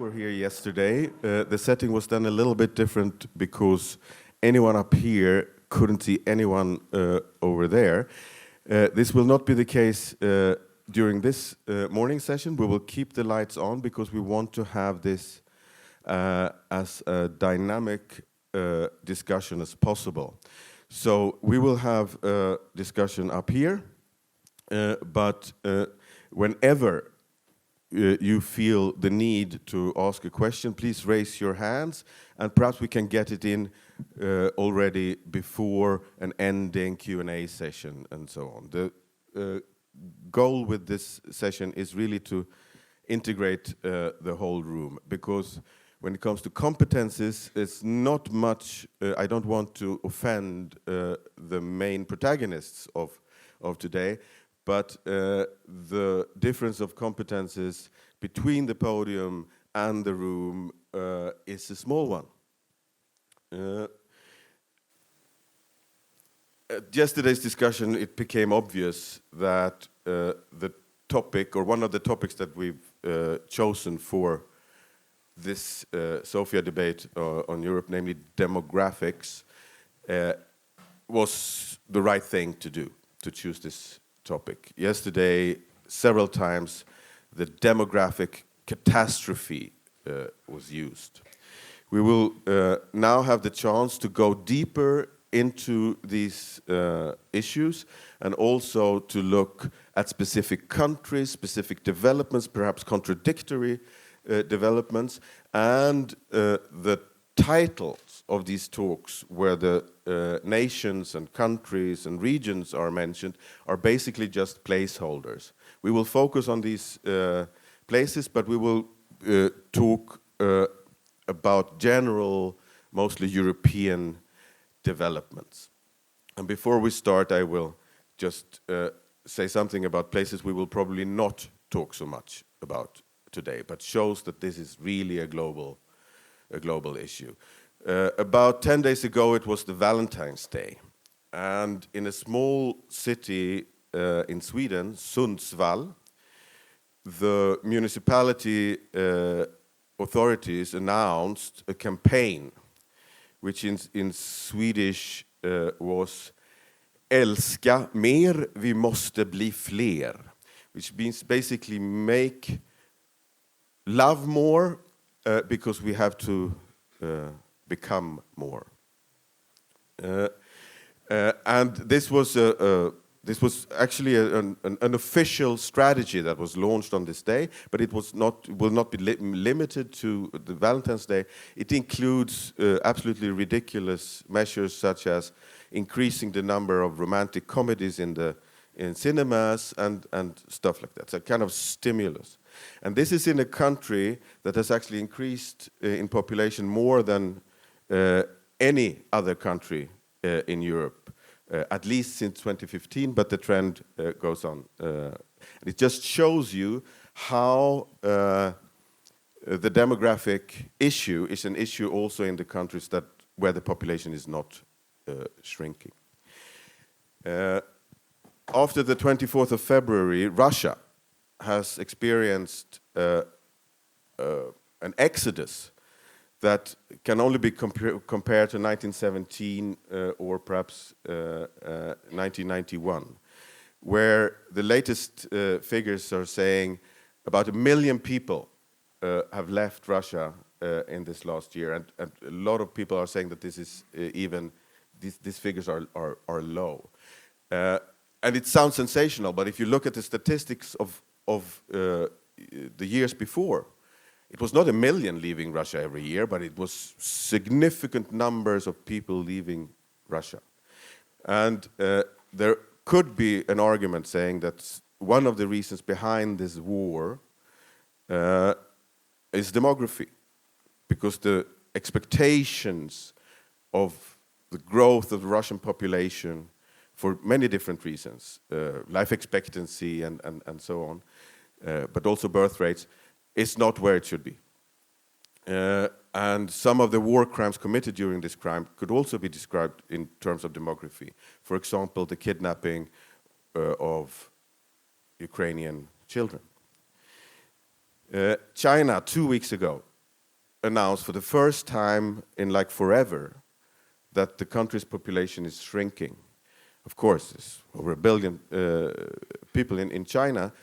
were here yesterday. The setting was then a little bit different because anyone up here couldn't see anyone over there. This will not be the case during this morning session. We will keep the lights on because we want to have this as a dynamic discussion as possible. So we will have a discussion up here, but whenever you feel the need to ask a question, please raise your hands, and perhaps we can get it in already before an ending Q&A session and so on. The goal with this session is really to integrate the whole room, because when it comes to competences, it's not much. I don't want to offend the main protagonists of today, but the difference of competences between the podium and the room is a small one. At yesterday's discussion, it became obvious that the topic, or one of the topics that we've chosen for this Sofia debate on Europe, namely demographics, was the right thing to do, to choose this topic. Yesterday, several times, the demographic catastrophe was used. We will now have the chance to go deeper into these issues, and also to look at specific countries, specific developments, perhaps contradictory developments, and the titles of these talks, where the nations and countries and regions are mentioned, are basically just placeholders. We will focus on these places, but we will talk about general, mostly European developments. And before we start, I will just say something about places we will probably not talk so much about today, but shows that this is really a global issue. About 10 days ago, it was the Valentine's Day, and in a small city in Sweden, Sundsvall, the municipality authorities announced a campaign, which in Swedish was "Älska mer, vi måste bli fler," which means basically love more because we have to become more. And this was actually an official strategy that was launched on this day, but it will not be limited to the Valentine's Day. It includes absolutely ridiculous measures, such as increasing the number of romantic comedies in cinemas and stuff like that. It's a kind of stimulus. And this is in a country that has actually increased in population more than any other country in Europe, at least since 2015, but the trend goes on. And it just shows you how the demographic issue is an issue also in the countries where the population is not shrinking. After the 24th of February, Russia has experienced an exodus that can only be compared to 1917 or perhaps 1991, where the latest figures are saying about 1 million people have left Russia in this last year, and a lot of people are saying that this is these figures are low. And it sounds sensational, but if you look at the statistics of the years before, it was not 1 million leaving Russia every year, but it was significant numbers of people leaving Russia. And there could be an argument saying that one of the reasons behind this war is demography, because the expectations of the growth of the Russian population, for many different reasons, life expectancy and so on, but also birth rates, is not where it should be. And some of the war crimes committed during this crime could also be described in terms of demography. For example, the kidnapping of Ukrainian children. China, 2 weeks ago, announced for the first time in like forever that the country's population is shrinking. Of course, there's over 1 billion people in China,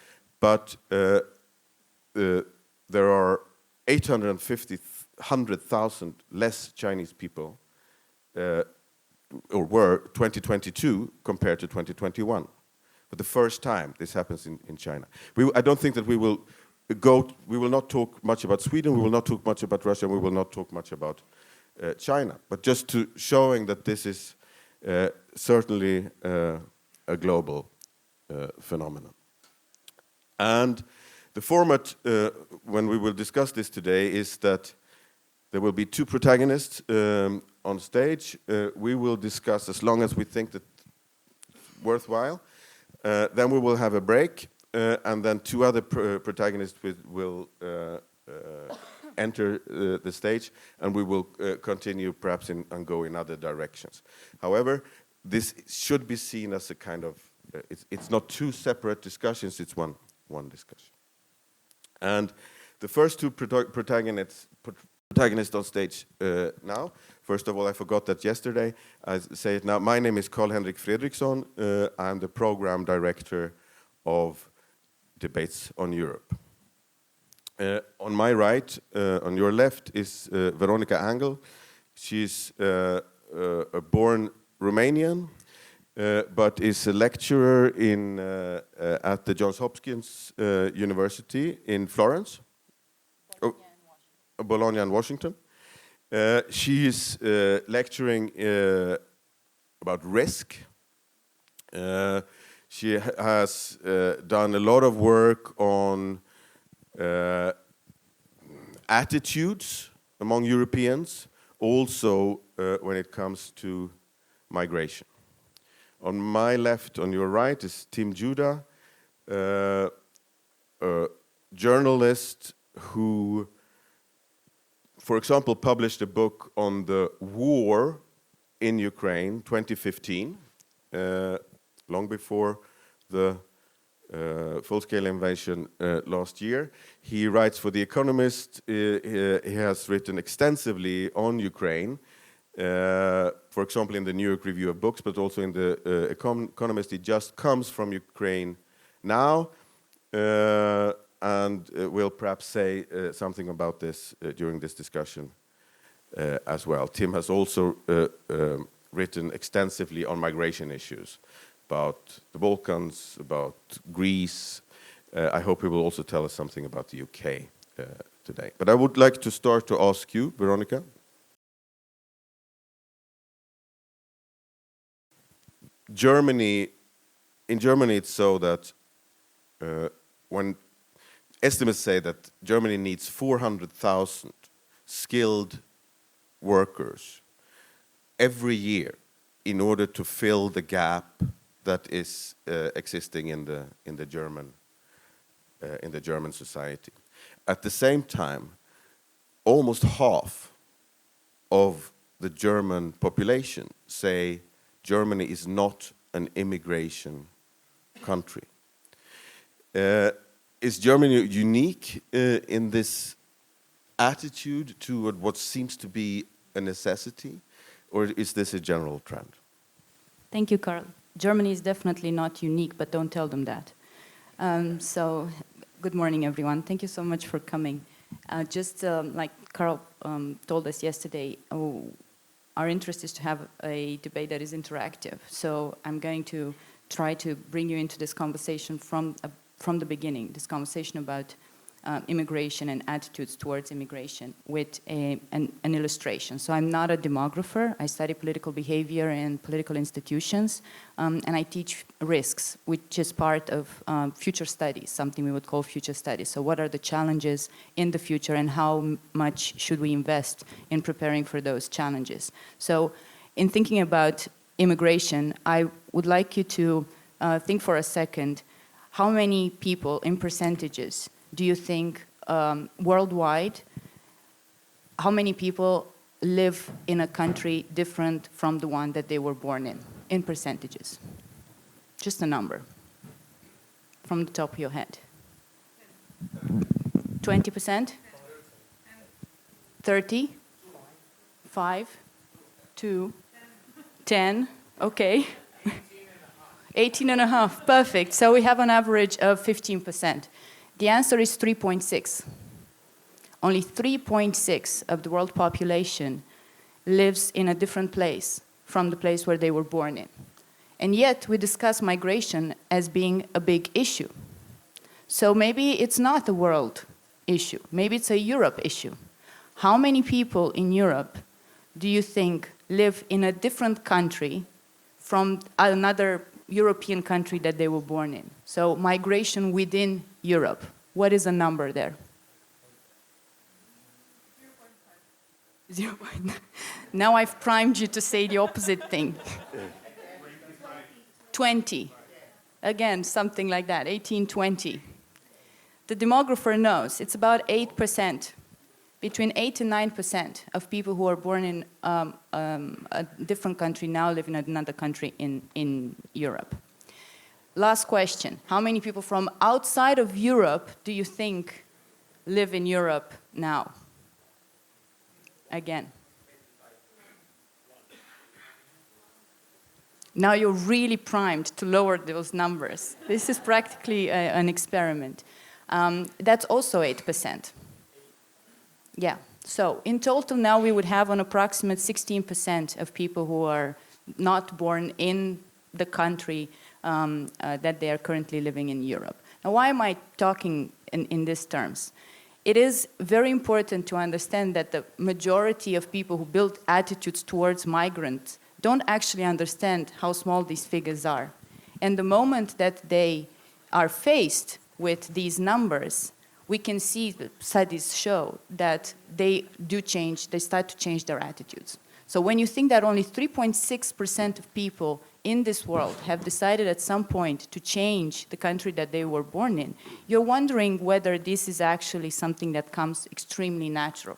but there are 100,000 less Chinese people, or were 2022 compared to 2021. For the first time, this happens in China. I don't think that we will not talk much about Sweden, we will not talk much about Russia, we will not talk much about China. But just to showing that this is certainly a global phenomenon. And the format, when we will discuss this today, is that there will be two protagonists on stage. We will discuss as long as we think that it's worthwhile. Then we will have a break, and then two other protagonists will enter the stage, and we will continue perhaps and go in other directions. However, this should be seen as a kind of, it's not two separate discussions, it's one discussion. And the first two protagonists on stage now. First of all, I forgot that yesterday. I say it now. My name is Henrik Fredriksson. I'm the program director of Debates on Europe. On my right, on your left, is Veronica Anghel. She's a born Romanian, but is a lecturer at the Johns Hopkins University in Florence. Bologna and Washington. She is lecturing about risk. She has done a lot of work on attitudes among Europeans, also when it comes to migration. On my left, on your right, is Tim Judah, a journalist who, for example, published a book on the war in Ukraine, 2015, long before the full-scale invasion last year. He writes for The Economist. He has written extensively on Ukraine, for example, in the New York Review of Books, but also in the Economist. He just comes from Ukraine now, and we'll perhaps say something about this during this discussion as well. Tim has also written extensively on migration issues, about the Balkans, about Greece. I hope he will also tell us something about the UK today. But I would like to start to ask you, Veronica. In Germany, it's so that when estimates say that Germany needs 400,000 skilled workers every year in order to fill the gap that is existing in the German society. At the same time, almost half of the German population say Germany is not an immigration country. Is Germany unique in this attitude toward what seems to be a necessity, or is this a general trend? Thank you, Carl. Germany is definitely not unique, but don't tell them that. So, good morning, everyone. Thank you so much for coming. Just like Carl told us yesterday, our interest is to have a debate that is interactive. So I'm going to try to bring you into this conversation from the beginning, this conversation about immigration and attitudes towards immigration with an illustration. So I'm not a demographer. I study political behavior and political institutions, and I teach risks, which is part of future studies, something we would call future studies. So what are the challenges in the future, and how much should we invest in preparing for those challenges? So in thinking about immigration, I would like you to think for a second, how many people in percentages do you think worldwide, how many people live in a country different from the one that they were born in percentages? Just a number from the top of your head. 20%? 30, 5, 2, 10, okay. 18 and a half, perfect. So we have an average of 15%. The answer is 3.6. Only 3.6 of the world population lives in a different place from the place where they were born in. And yet we discuss migration as being a big issue. So maybe it's not a world issue. Maybe it's a Europe issue. How many people in Europe do you think live in a different country from another European country that they were born in? So migration within Europe. What is the number there? 0.5. Now I've primed you to say the opposite thing. 20. Again, something like that, 18, 20. The demographer knows it's about 8%. Between 8 and 9% of people who are born in a different country now live in another country in Europe. Last question. How many people from outside of Europe do you think live in Europe now? Again. Now you're really primed to lower those numbers. This is practically an experiment. That's also 8%. Yeah, so in total now we would have an approximate 16% of people who are not born in the country that they are currently living in Europe. Now why am I talking in these terms? It is very important to understand that the majority of people who build attitudes towards migrants don't actually understand how small these figures are. And the moment that they are faced with these numbers, we can see the studies show that they start to change their attitudes. So when you think that only 3.6% of people in this world have decided at some point to change the country that they were born in, you're wondering whether this is actually something that comes extremely natural.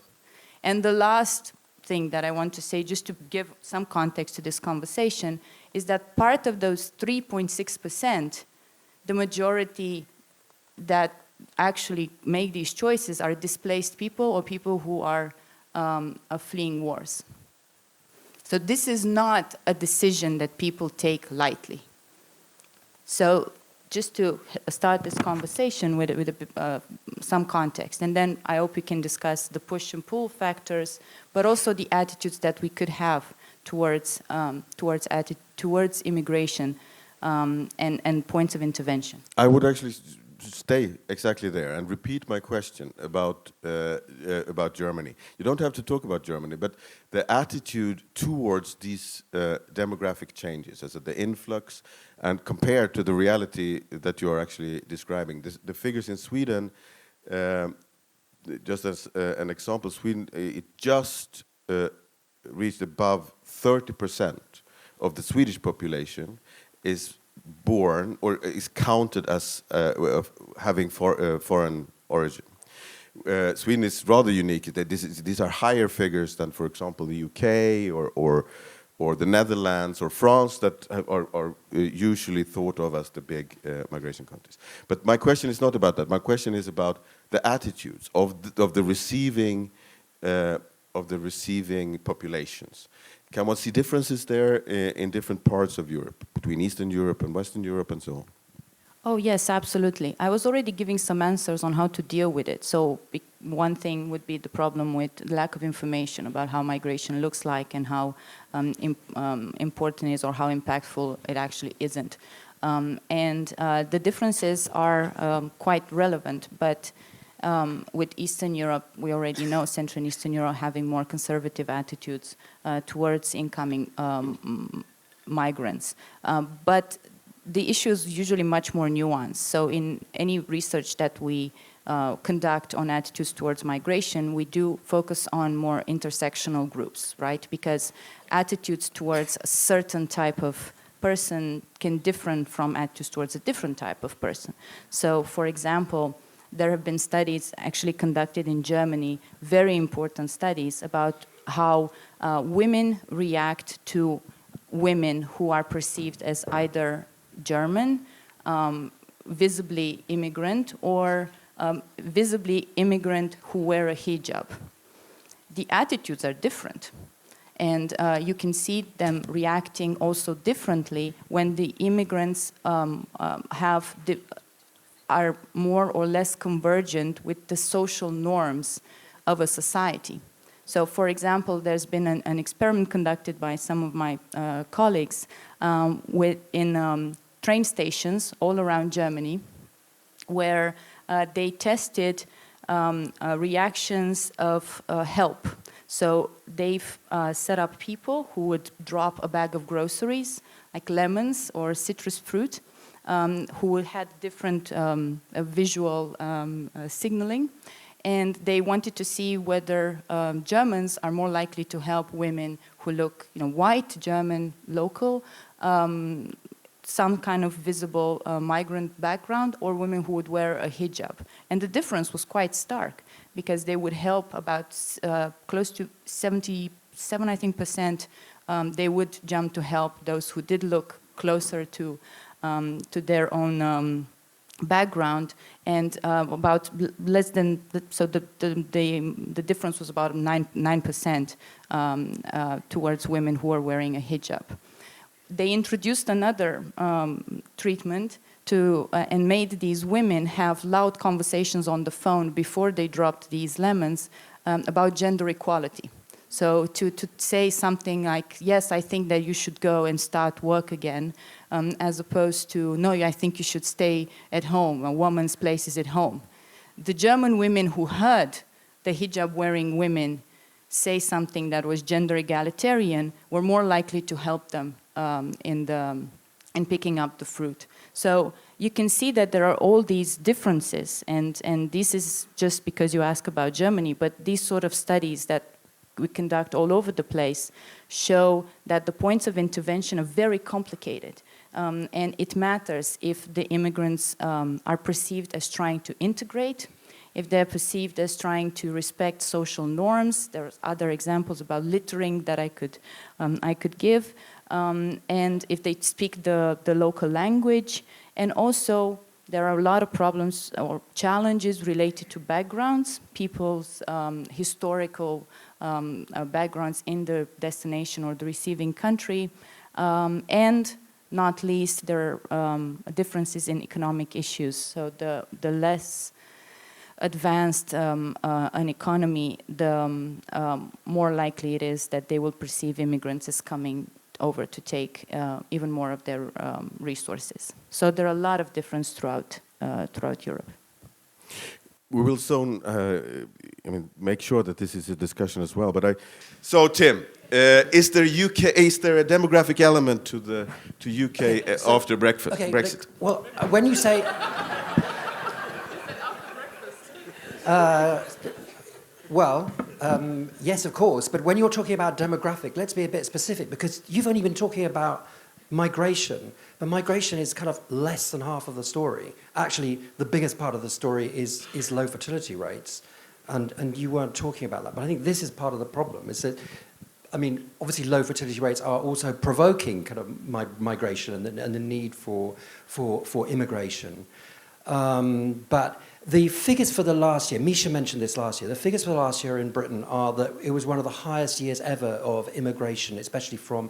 And the last thing that I want to say, just to give some context to this conversation, is that part of those 3.6%, the majority that actually make these choices are displaced people or people who are fleeing wars. So this is not a decision that people take lightly. So just to start this conversation with some context, and then I hope we can discuss the push and pull factors, but also the attitudes that we could have towards immigration and points of intervention. I would actually stay exactly there and repeat my question about Germany. You don't have to talk about Germany, but the attitude towards these demographic changes, as the influx, and compared to the reality that you are actually describing. The figures in Sweden, just as an example, Sweden, it just reached above 30% of the Swedish population is born or is counted as having foreign origin. Sweden is rather unique. These are higher figures than, for example, the UK or the Netherlands or France that are usually thought of as the big migration countries. But my question is not about that. My question is about the attitudes of the receiving populations. Can one see differences there in different parts of Europe, between Eastern Europe and Western Europe and so on? Oh, yes, absolutely. I was already giving some answers on how to deal with it. So one thing would be the problem with lack of information about how migration looks like and how important it is or how impactful it actually isn't. The differences are quite relevant, but with Eastern Europe, we already know Central and Eastern Europe having more conservative attitudes towards incoming migrants. But the issue is usually much more nuanced. So in any research that we conduct on attitudes towards migration, we do focus on more intersectional groups, right? Because attitudes towards a certain type of person can differ from attitudes towards a different type of person. So, for example, there have been studies actually conducted in Germany, very important studies about how women react to women who are perceived as either German, visibly immigrant, or visibly immigrant who wear a hijab. the attitudes are different. And you can see them reacting also differently when the immigrants are more or less convergent with the social norms of a society. So, for example, there's been an experiment conducted by some of my colleagues in train stations all around Germany, where they tested reactions of help. So they've set up people who would drop a bag of groceries, like lemons or citrus fruit, who had different visual signaling. And they wanted to see whether Germans are more likely to help women who look, white, German, local, some kind of visible migrant background, or women who would wear a hijab. And the difference was quite stark, because they would help about close to 77, I think, % they would jump to help those who did look closer to their own background, and about less than, so the difference was about 9% towards women who are wearing a hijab. They introduced another treatment and made these women have loud conversations on the phone before they dropped these lemons about gender equality. So to say something like, yes, I think that you should go and start work again, as opposed to, no, I think you should stay at home. A woman's place is at home. The German women who heard the hijab-wearing women say something that was gender egalitarian were more likely to help them in picking up the fruit. So you can see that there are all these differences, and this is just because you ask about Germany, but these sort of studies that we conduct all over the place show that the points of intervention are very complicated. And it matters if the immigrants are perceived as trying to integrate, if they're perceived as trying to respect social norms. There's other examples about littering that I could give. And if they speak the local language. And also, there are a lot of problems or challenges related to backgrounds, people's historical backgrounds in the destination or the receiving country. And not least, there are differences in economic issues. So the less advanced an economy, the more likely it is that they will perceive immigrants as coming over to take even more of their resources. So there are a lot of differences throughout Europe. We will soon make sure that this is a discussion as well. But so Tim, is there a demographic element to UK after Brexit? Okay, well, when you say yes, of course. But when you're talking about demographic, let's be a bit specific, because you've only been talking about migration. But migration is kind of less than half of the story. Actually, the biggest part of the story is low fertility rates. And you weren't talking about that. But I think this is part of the problem, is that, obviously low fertility rates are also provoking kind of migration and the need for immigration. But the figures for the last year, Misha mentioned this last year, the figures for the last year in Britain are that it was one of the highest years ever of immigration, especially from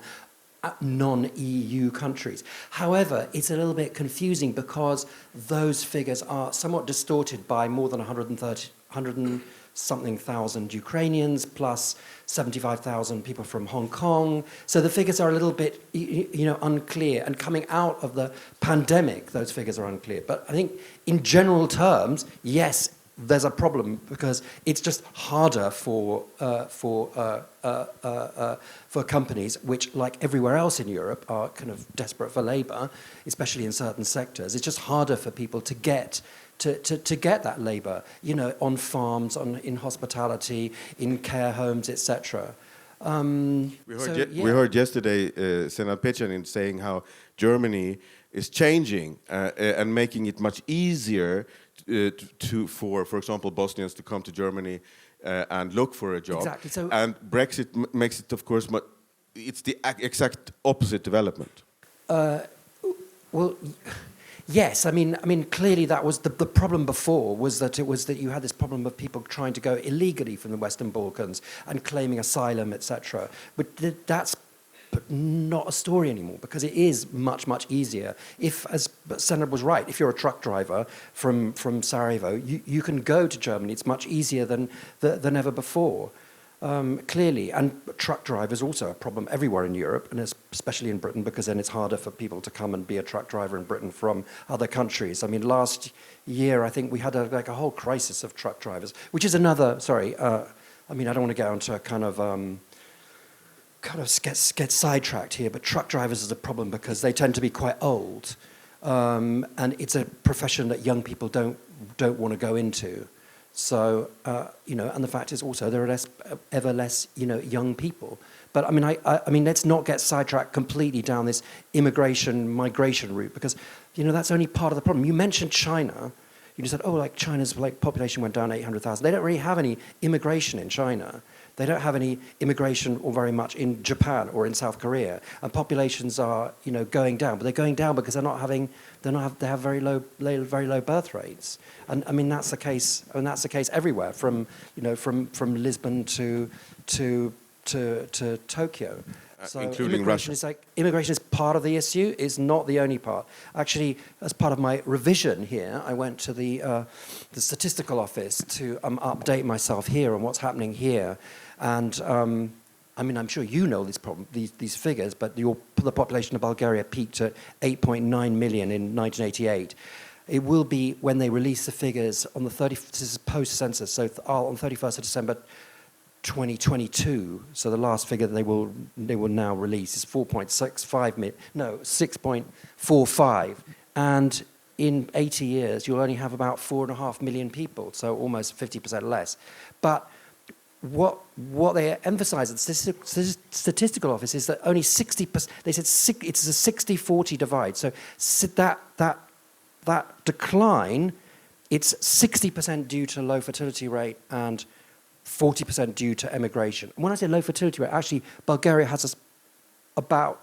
non-EU countries. However, it's a little bit confusing because those figures are somewhat distorted by more than 100-something thousand Ukrainians, plus 75,000 people from Hong Kong. So the figures are a little bit, unclear. And coming out of the pandemic, those figures are unclear. But I think in general terms, yes, there's a problem because it's just harder for companies which, like everywhere else in Europe, are kind of desperate for labour, especially in certain sectors. It's just harder for people to get that labour, on farms, in hospitality, in care homes, etc. We heard yesterday Senat Pecanin saying how Germany is changing and making it much easier for example, Bosnians to come to Germany and look for a job. Exactly. So, and Brexit makes it, of course, it's the exact opposite development. Yes, I mean, clearly that was the problem before was that you had this problem of people trying to go illegally from the Western Balkans and claiming asylum, etc. But that's not a story anymore because it is much, much easier. If, as Senator was right, if you're a truck driver from Sarajevo, you can go to Germany. It's much easier than ever before. Clearly, and truck drivers also a problem everywhere in Europe, and especially in Britain, because then it's harder for people to come and be a truck driver in Britain from other countries. I mean, last year, I think we had a whole crisis of truck drivers, which is another, I mean, I don't want to get onto a kind of get sidetracked here, but truck drivers is a problem because they tend to be quite old, and it's a profession that young people don't want to go into. So, and the fact is also there are ever less, young people. But I mean, let's not get sidetracked completely down this migration route because, that's only part of the problem. You mentioned China. You just said, China's population went down 800,000. They don't really have any immigration in China. They don't have any immigration or very much in Japan or in South Korea. And populations are, going down. But they're going down because they have very low birth rates. And I mean, that's the case. I mean, that's the case everywhere from Lisbon to Tokyo. So including Russia. Immigration is part of the issue, is not the only part. Actually, as part of my revision here, I went to the statistical office to update myself here on what's happening here. And I mean, I'm sure you know this problem, these figures, but the population of Bulgaria peaked at 8.9 million in 1988. It will be when they release the figures on the this is post-census, so on 31st of December 2022, so the last figure that they will now release is 6.45, and in 80 years you'll only have about 4.5 million people, so almost 50% less. But what they emphasize at the statistical office is that only 60%, they said it's a 60-40 divide, so that decline, it's 60% due to low fertility rate and 40% due to emigration. When I say low fertility rate, actually Bulgaria has about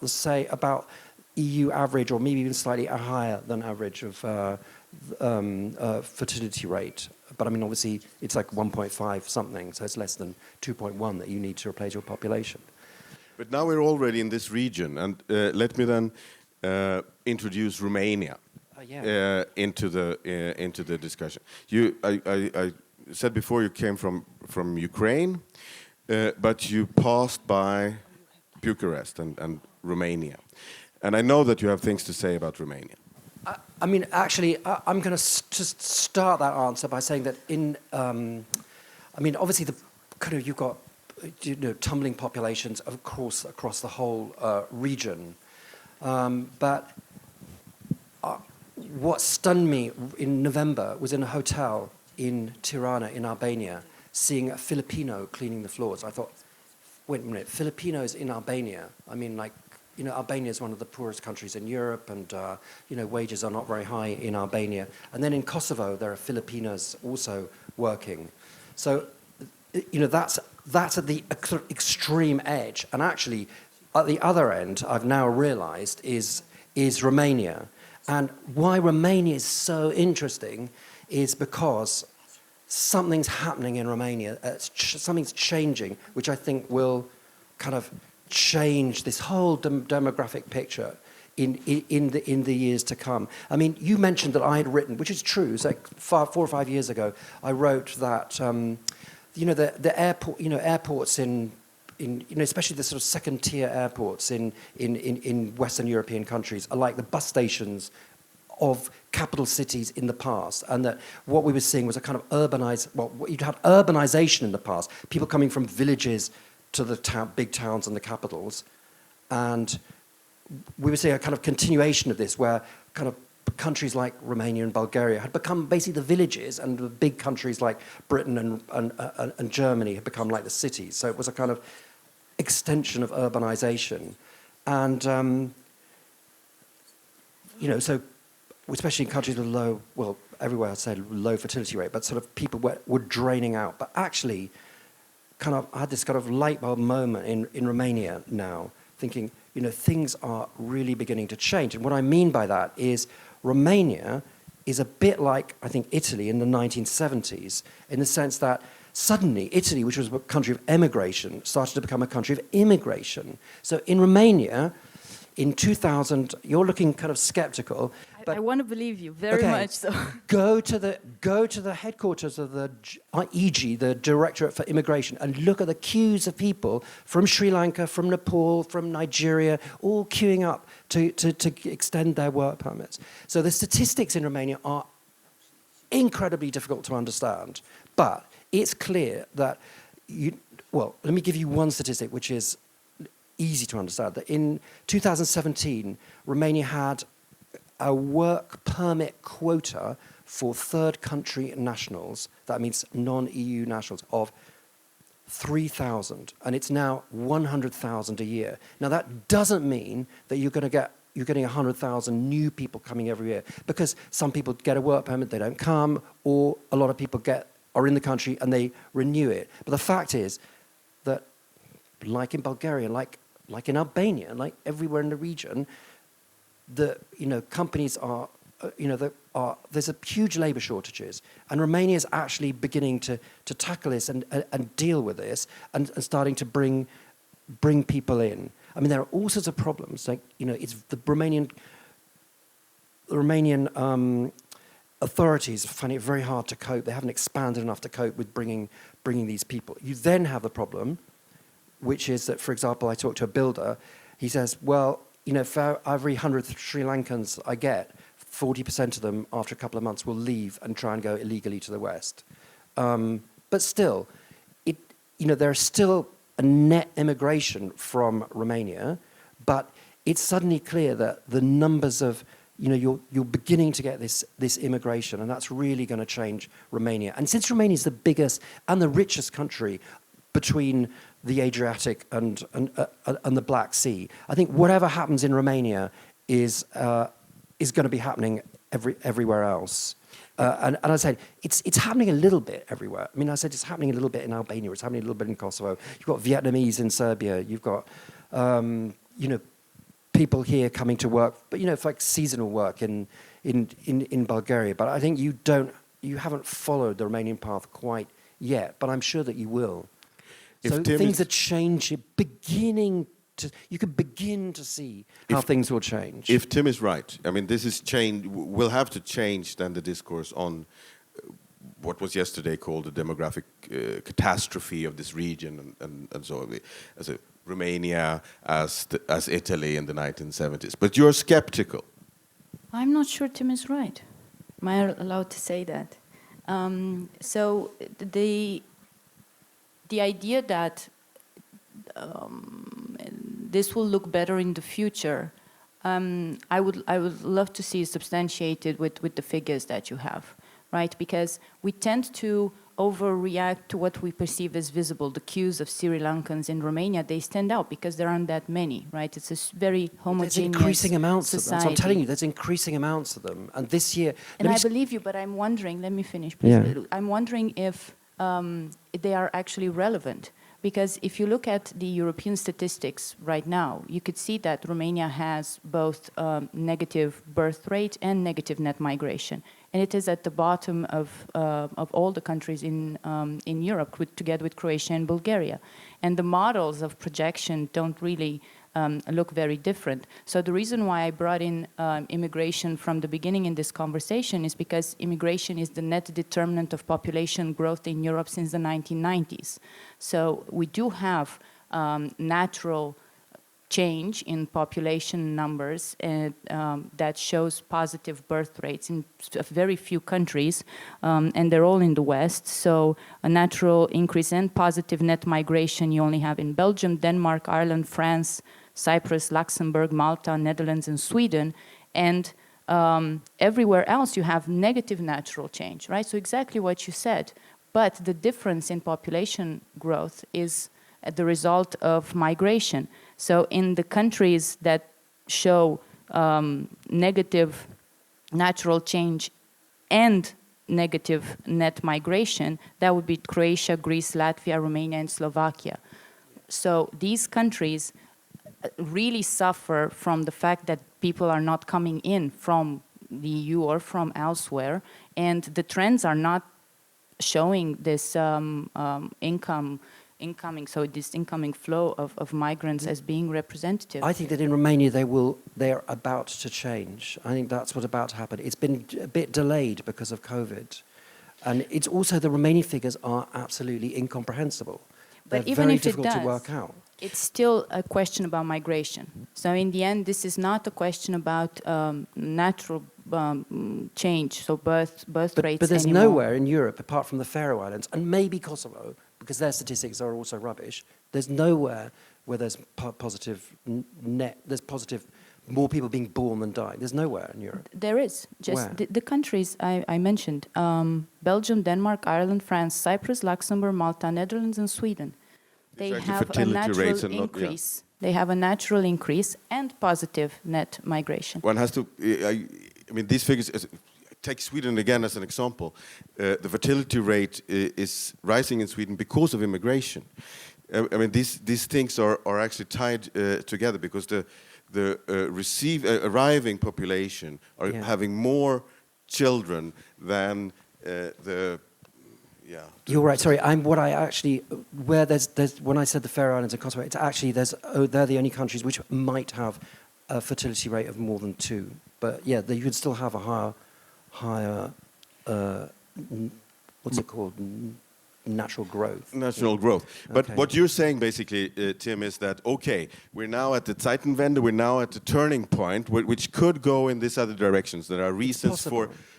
EU average, or maybe even slightly higher than average of fertility rate. But I mean, obviously, it's like 1.5 something, so it's less than 2.1 that you need to replace your population. But now we're already in this region, and let me then introduce Romania into the discussion. I said before you came from Ukraine, but you passed by Bucharest and Romania. And I know that you have things to say about Romania. I mean, actually, I'm going to just start that answer by saying that I mean, obviously, you've got tumbling populations, of course, across the whole region. But what stunned me in November was in a hotel in Tirana, in Albania, seeing a Filipino cleaning the floors. I thought, wait a minute, Filipinos in Albania? I mean, Albania is one of the poorest countries in Europe, and wages are not very high in Albania. And then in Kosovo, there are Filipinos also working. So, that's at the extreme edge. And actually, at the other end, I've now realized is Romania. And why Romania is so interesting is because something's happening in Romania. Something's changing, which I think will kind of change this whole demographic picture in the years to come. I mean, you mentioned that I had written, which is true. It's like 4 or 5 years ago, I wrote that the airports in especially the sort of second-tier airports in Western European countries are like the bus stations of capital cities in the past, and that what we were seeing was a kind of you'd had urbanization in the past, people coming from villages to the big towns and the capitals, and we were seeing a kind of continuation of this, where kind of countries like Romania and Bulgaria had become basically the villages, and the big countries like Britain and Germany had become like the cities. So it was a kind of extension of urbanization, and so especially in countries with everywhere I'd say low fertility rate, but sort of people were draining out. But actually, kind of I had this kind of light bulb moment in Romania now, thinking, things are really beginning to change. And what I mean by that is Romania is a bit like, I think, Italy in the 1970s, in the sense that suddenly Italy, which was a country of emigration, started to become a country of immigration. So in Romania, in 2000, you're looking kind of skeptical. But I want to believe you very much so. go to the headquarters of the EG, the Directorate for Immigration, and look at the queues of people from Sri Lanka, from Nepal, from Nigeria, all queuing up to extend their work permits. So the statistics in Romania are incredibly difficult to understand, but it's clear that well, let me give you one statistic which is easy to understand, that in 2017, Romania had a work permit quota for third country nationals, that means non-EU nationals, of 3,000, and it's now 100,000 a year. Now that doesn't mean that you're getting 100,000 new people coming every year, because some people get a work permit, they don't come, or a lot of people are in the country and they renew it. But the fact is that, like in Bulgaria, like in Albania, like everywhere in the region, companies are, there's a huge labour shortages, and Romania is actually beginning to tackle this and deal with this and starting to bring people in. I mean, there are all sorts of problems. Like, it's the Romanian authorities find it very hard to cope. They haven't expanded enough to cope with bringing these people. You then have the problem, which is that, for example, I talked to a builder. He says, well, for every 100 Sri Lankans I get, 40% of them, after a couple of months, will leave and try and go illegally to the West. But still, there's still a net immigration from Romania, but it's suddenly clear that the numbers of, you're beginning to get this immigration, and that's really going to change Romania. And since Romania is the biggest and the richest country between the Adriatic and the Black Sea, I think whatever happens in Romania is going to be happening everywhere else. And I said, it's happening a little bit everywhere. I mean, I said it's happening a little bit in Albania, it's happening a little bit in Kosovo. You've got Vietnamese in Serbia, you've got, people here coming to work, but, for like seasonal work in Bulgaria. But I think you haven't followed the Romanian path quite yet, but I'm sure that you will. So things are changing, you can begin to see how things will change. If Tim is right, I mean, this is change. We'll have to change then the discourse on what was yesterday called the demographic catastrophe of this region, and so on, as Romania, as Italy in the 1970s. But you're skeptical. I'm not sure Tim is right. Am I allowed to say that? So the idea that this will look better in the future, I would love to see substantiated with the figures that you have, right? Because we tend to overreact to what we perceive as visible. The queues of Sri Lankans in Romania, they stand out because there aren't that many, right? It's a very homogeneous There's increasing amounts society. of them. So I'm telling you, there's increasing amounts of them. And this year... And I believe you, but I'm wondering, let me finish, please. Yeah. I'm wondering if they are actually relevant. Because if you look at the European statistics right now, you could see that Romania has both negative birth rate and negative net migration. And it is at the bottom of all the countries in Europe, together with Croatia and Bulgaria. And the models of projection don't really look very different. So the reason why I brought in immigration from the beginning in this conversation is because immigration is the net determinant of population growth in Europe since the 1990s. So we do have natural change in population numbers that shows positive birth rates in very few countries, and they're all in the West. So a natural increase and positive net migration you only have in Belgium, Denmark, Ireland, France, Cyprus, Luxembourg, Malta, Netherlands, and Sweden. And everywhere else you have negative natural change, right? So exactly what you said. But the difference in population growth is the result of migration. So in the countries that show negative natural change and negative net migration, that would be Croatia, Greece, Latvia, Romania, and Slovakia. So these countries really suffer from the fact that people are not coming in from the EU or from elsewhere, and the trends are not showing this incoming, so this incoming flow of migrants as being representative. I think that in Romania they're about to change. I think that's what's about to happen. It's been a bit delayed because of COVID. And it's also the Romanian figures are absolutely incomprehensible. But They're even very if it difficult to does, work out. it's still a question about migration. So in the end, this is not a question about natural change, so birth rates But there's anymore. nowhere in Europe, apart from the Faroe Islands, and maybe Kosovo, because their statistics are also rubbish, there's nowhere where there's positive net, there's positive, more people being born than dying. There's nowhere in Europe. There is. Just the countries I mentioned, Belgium, Denmark, Ireland, France, Cyprus, Luxembourg, Malta, Netherlands, and Sweden. They have a natural increase. They have a natural increase and positive net migration. One has to, I mean, these figures, take Sweden again as an example. The fertility rate is rising in Sweden because of immigration. I mean, these things are actually tied together because the arriving population are having more children than the. Yeah. You're right. Sorry, when I said the Faroe Islands and Kosovo, it's actually they're the only countries which might have a fertility rate of more than 2. But yeah, you could still have a higher what's it called? Natural growth. Natural growth. But okay. What you're saying basically, Tim, is that, okay, we're now at the Zeitenwende, we're now at the turning point, which could go in these other directions. There are reasons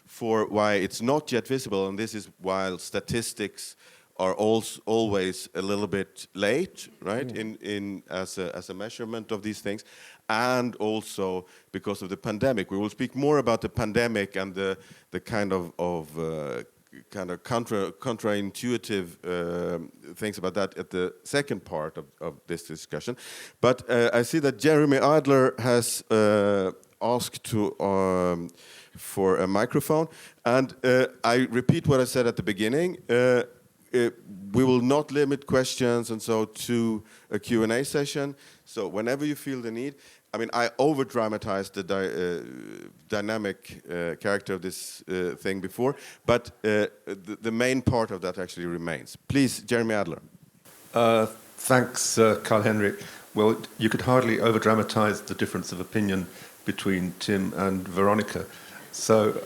for why it's not yet visible, and this is why statistics are always a little bit late, right, in as a measurement of these things, and also because of the pandemic. We will speak more about the pandemic and the kind of counterintuitive things about that at the second part of this discussion. But I see that Jeremy Adler has asked for a microphone, and I repeat what I said at the beginning. We will not limit questions and so to a Q&A session. So whenever you feel the need, I mean, I over-dramatized the dynamic character of this thing before, but the main part of that actually remains. Please, Jeremy Adler. Thanks, Carl Henrik. Well, you could hardly over-dramatize the difference of opinion between Tim and Veronica. So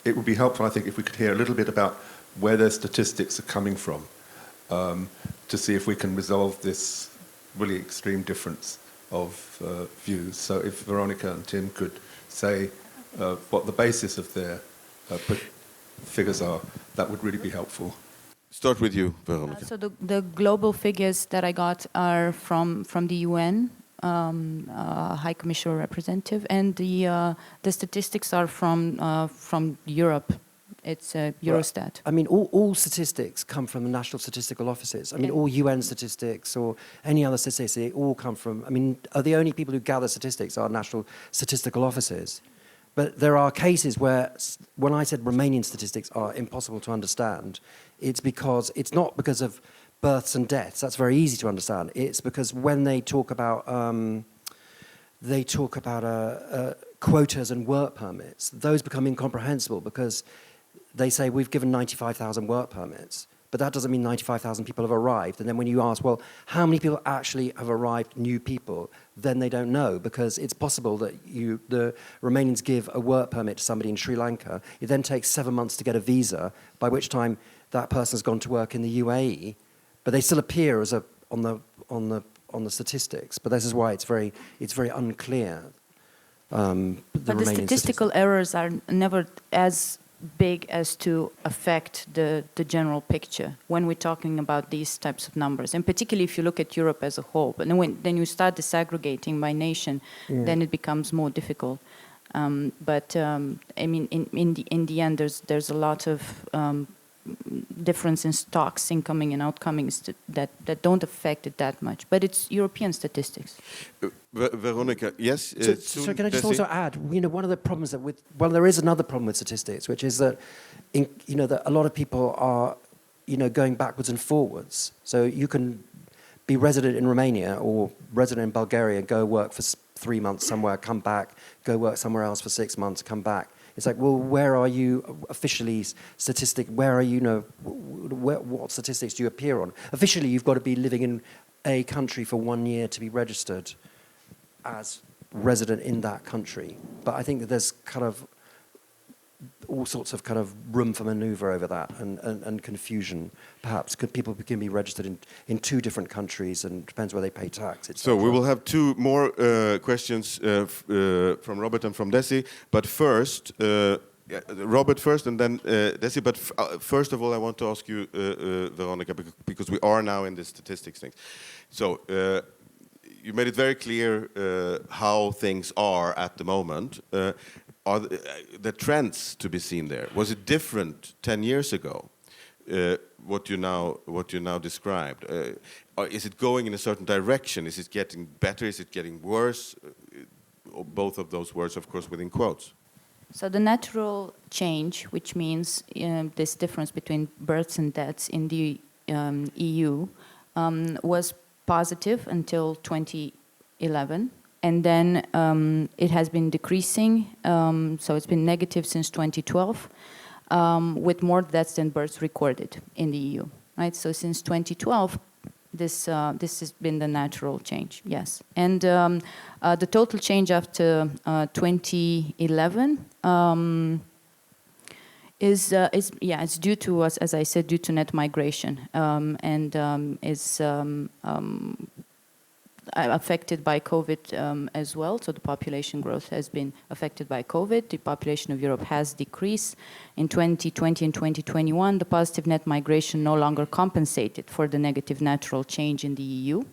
it would be helpful, I think, if we could hear a little bit about where their statistics are coming from, to see if we can resolve this really extreme difference of views. So if Veronica and Tim could say what the basis of their figures are, that would really be helpful. Start with you, Veronica. So the global figures that I got are from the UN, High Commissioner Representative, and the statistics are from Europe. It's Eurostat. I mean, all statistics come from the national statistical offices. I mean, all UN statistics or any other statistics, they all come from, I mean, the only people who gather statistics are national statistical offices. But there are cases where, when I said Romanian statistics are impossible to understand, it's not because of births and deaths. That's very easy to understand. It's because when they talk about quotas and work permits, those become incomprehensible because they say we've given 95,000 work permits, but that doesn't mean 95,000 people have arrived. And then when you ask, well, how many people actually have arrived, new people, then they don't know, because it's possible that the Romanians give a work permit to somebody in Sri Lanka. It then takes 7 months to get a visa, by which time that person's gone to work in the UAE, but they still appear as on the statistics. But this is why it's very unclear. But the statistical errors are never as big as to affect the general picture when we're talking about these types of numbers, and particularly if you look at Europe as a whole. But then you start disaggregating by nation, then it becomes more difficult. I mean, in the end, there's a lot of difference in stocks, incoming and outcoming, that don't affect it that much. But it's European statistics. Veronica, yes. So can I just also add, one of the problems there is another problem with statistics, which is that, that a lot of people are, going backwards and forwards. So you can be resident in Romania or resident in Bulgaria, go work for 3 months somewhere, come back, go work somewhere else for 6 months, come back. It's like, well, where are you officially statistic? Where are you, what statistics do you appear on? Officially, you've got to be living in a country for 1 year to be registered as resident in that country. But I think that there's kind of all sorts of kind of room for maneuver over that and confusion, perhaps. Could people can be registered in 2 different countries, and it depends where they pay tax, etc. So we will have 2 more questions from Robert and from Desi, but first, Robert first and then Desi, but first of all I want to ask you, Veronica, because we are now in the statistics thing. So you made it very clear how things are at the moment. Are the trends to be seen there? Was it different 10 years ago? What you now described? Is it going in a certain direction? Is it getting better? Is it getting worse? Or both of those words, of course, within quotes. So the natural change, which means this difference between births and deaths in the EU, was positive until 2011. And then it has been decreasing, so it's been negative since 2012, with more deaths than births recorded in the EU. Right. So since 2012, this has been the natural change. Yes, and the total change after 2011 it's due to us, as I said, due to net migration, and is affected by COVID as well. So the population growth has been affected by COVID. The population of Europe has decreased. In 2020 and 2021, the positive net migration no longer compensated for the negative natural change in the EU.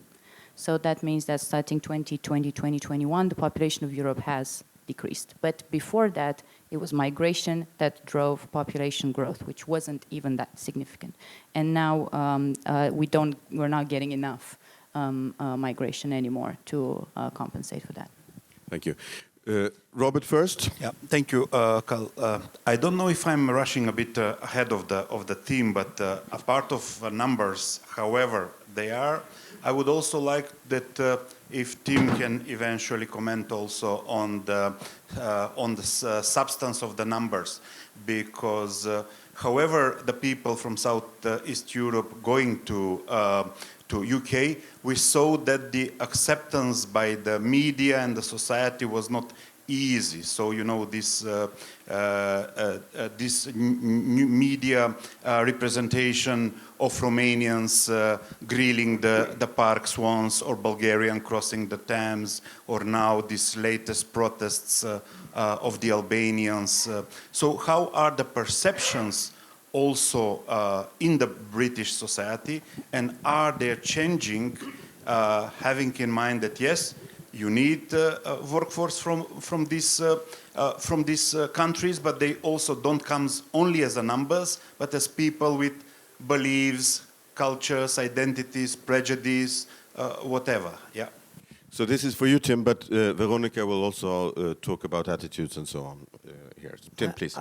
So that means that starting 2020, 2021, the population of Europe has decreased. But before that, it was migration that drove population growth, which wasn't even that significant. And now we're not getting enough migration anymore to compensate for that. Thank you. Robert first. Yeah, thank you, Carl. I don't know if I'm rushing a bit ahead of the theme, but a part of numbers, however they are, I would also like that if Tim can eventually comment also on the substance of the numbers, because however the people from Southeast Europe going to UK, we saw that the acceptance by the media and the society was not easy. So this new media representation of Romanians grilling the park swans, or Bulgarian crossing the Thames, or now these latest protests of the Albanians. So how are the perceptions also in the British society, and are they changing, having in mind that yes, you need a workforce from these countries, but they also don't come only as a numbers, but as people with beliefs, cultures, identities, prejudice, whatever. Yeah. So this is for you, Tim, but Veronica will also talk about attitudes and so on here. Tim, please.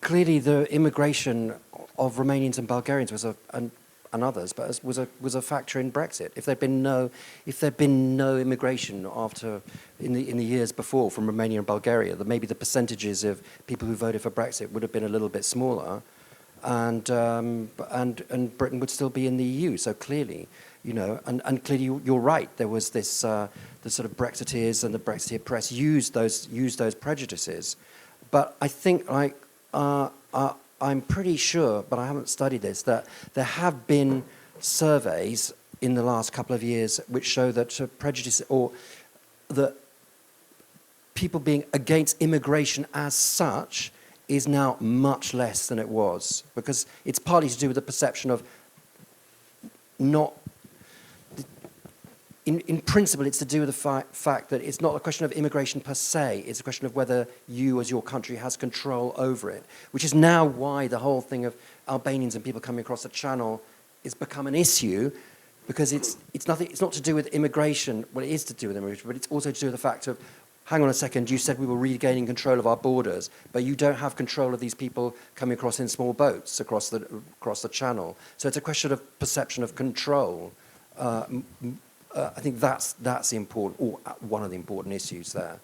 Clearly, the immigration of Romanians and Bulgarians was and others, but was a factor in Brexit. If there'd been no immigration in the years before from Romania and Bulgaria, then maybe the percentages of people who voted for Brexit would have been a little bit smaller, and Britain would still be in the EU. So clearly, and clearly you're right. There was this the sort of Brexiteers and the Brexiteer press used those prejudices, but I think I'm pretty sure, but I haven't studied this, that there have been surveys in the last couple of years which show that prejudice, or that people being against immigration as such, is now much less than it was, because it's partly to do with the perception of not. In principle, it's to do with the fact that it's not a question of immigration per se, it's a question of whether you as your country has control over it, which is now why the whole thing of Albanians and people coming across the channel has become an issue, because it's not to do with immigration. Well, it is to do with immigration, but it's also to do with the fact of, hang on a second, you said we were regaining control of our borders, but you don't have control of these people coming across in small boats across the channel. So it's a question of perception of control. I think that's important, or one of the important issues there.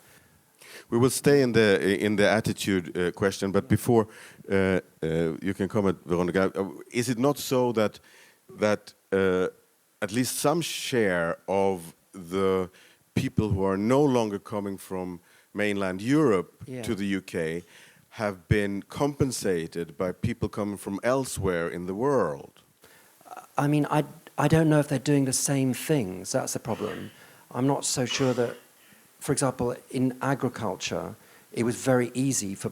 We will stay in the attitude question, but before you can comment, Veronica, is it not so that at least some share of the people who are no longer coming from mainland Europe to the UK have been compensated by people coming from elsewhere in the world? I mean, I don't know if they're doing the same things. That's the problem. I'm not so sure that, for example, in agriculture, it was very easy for,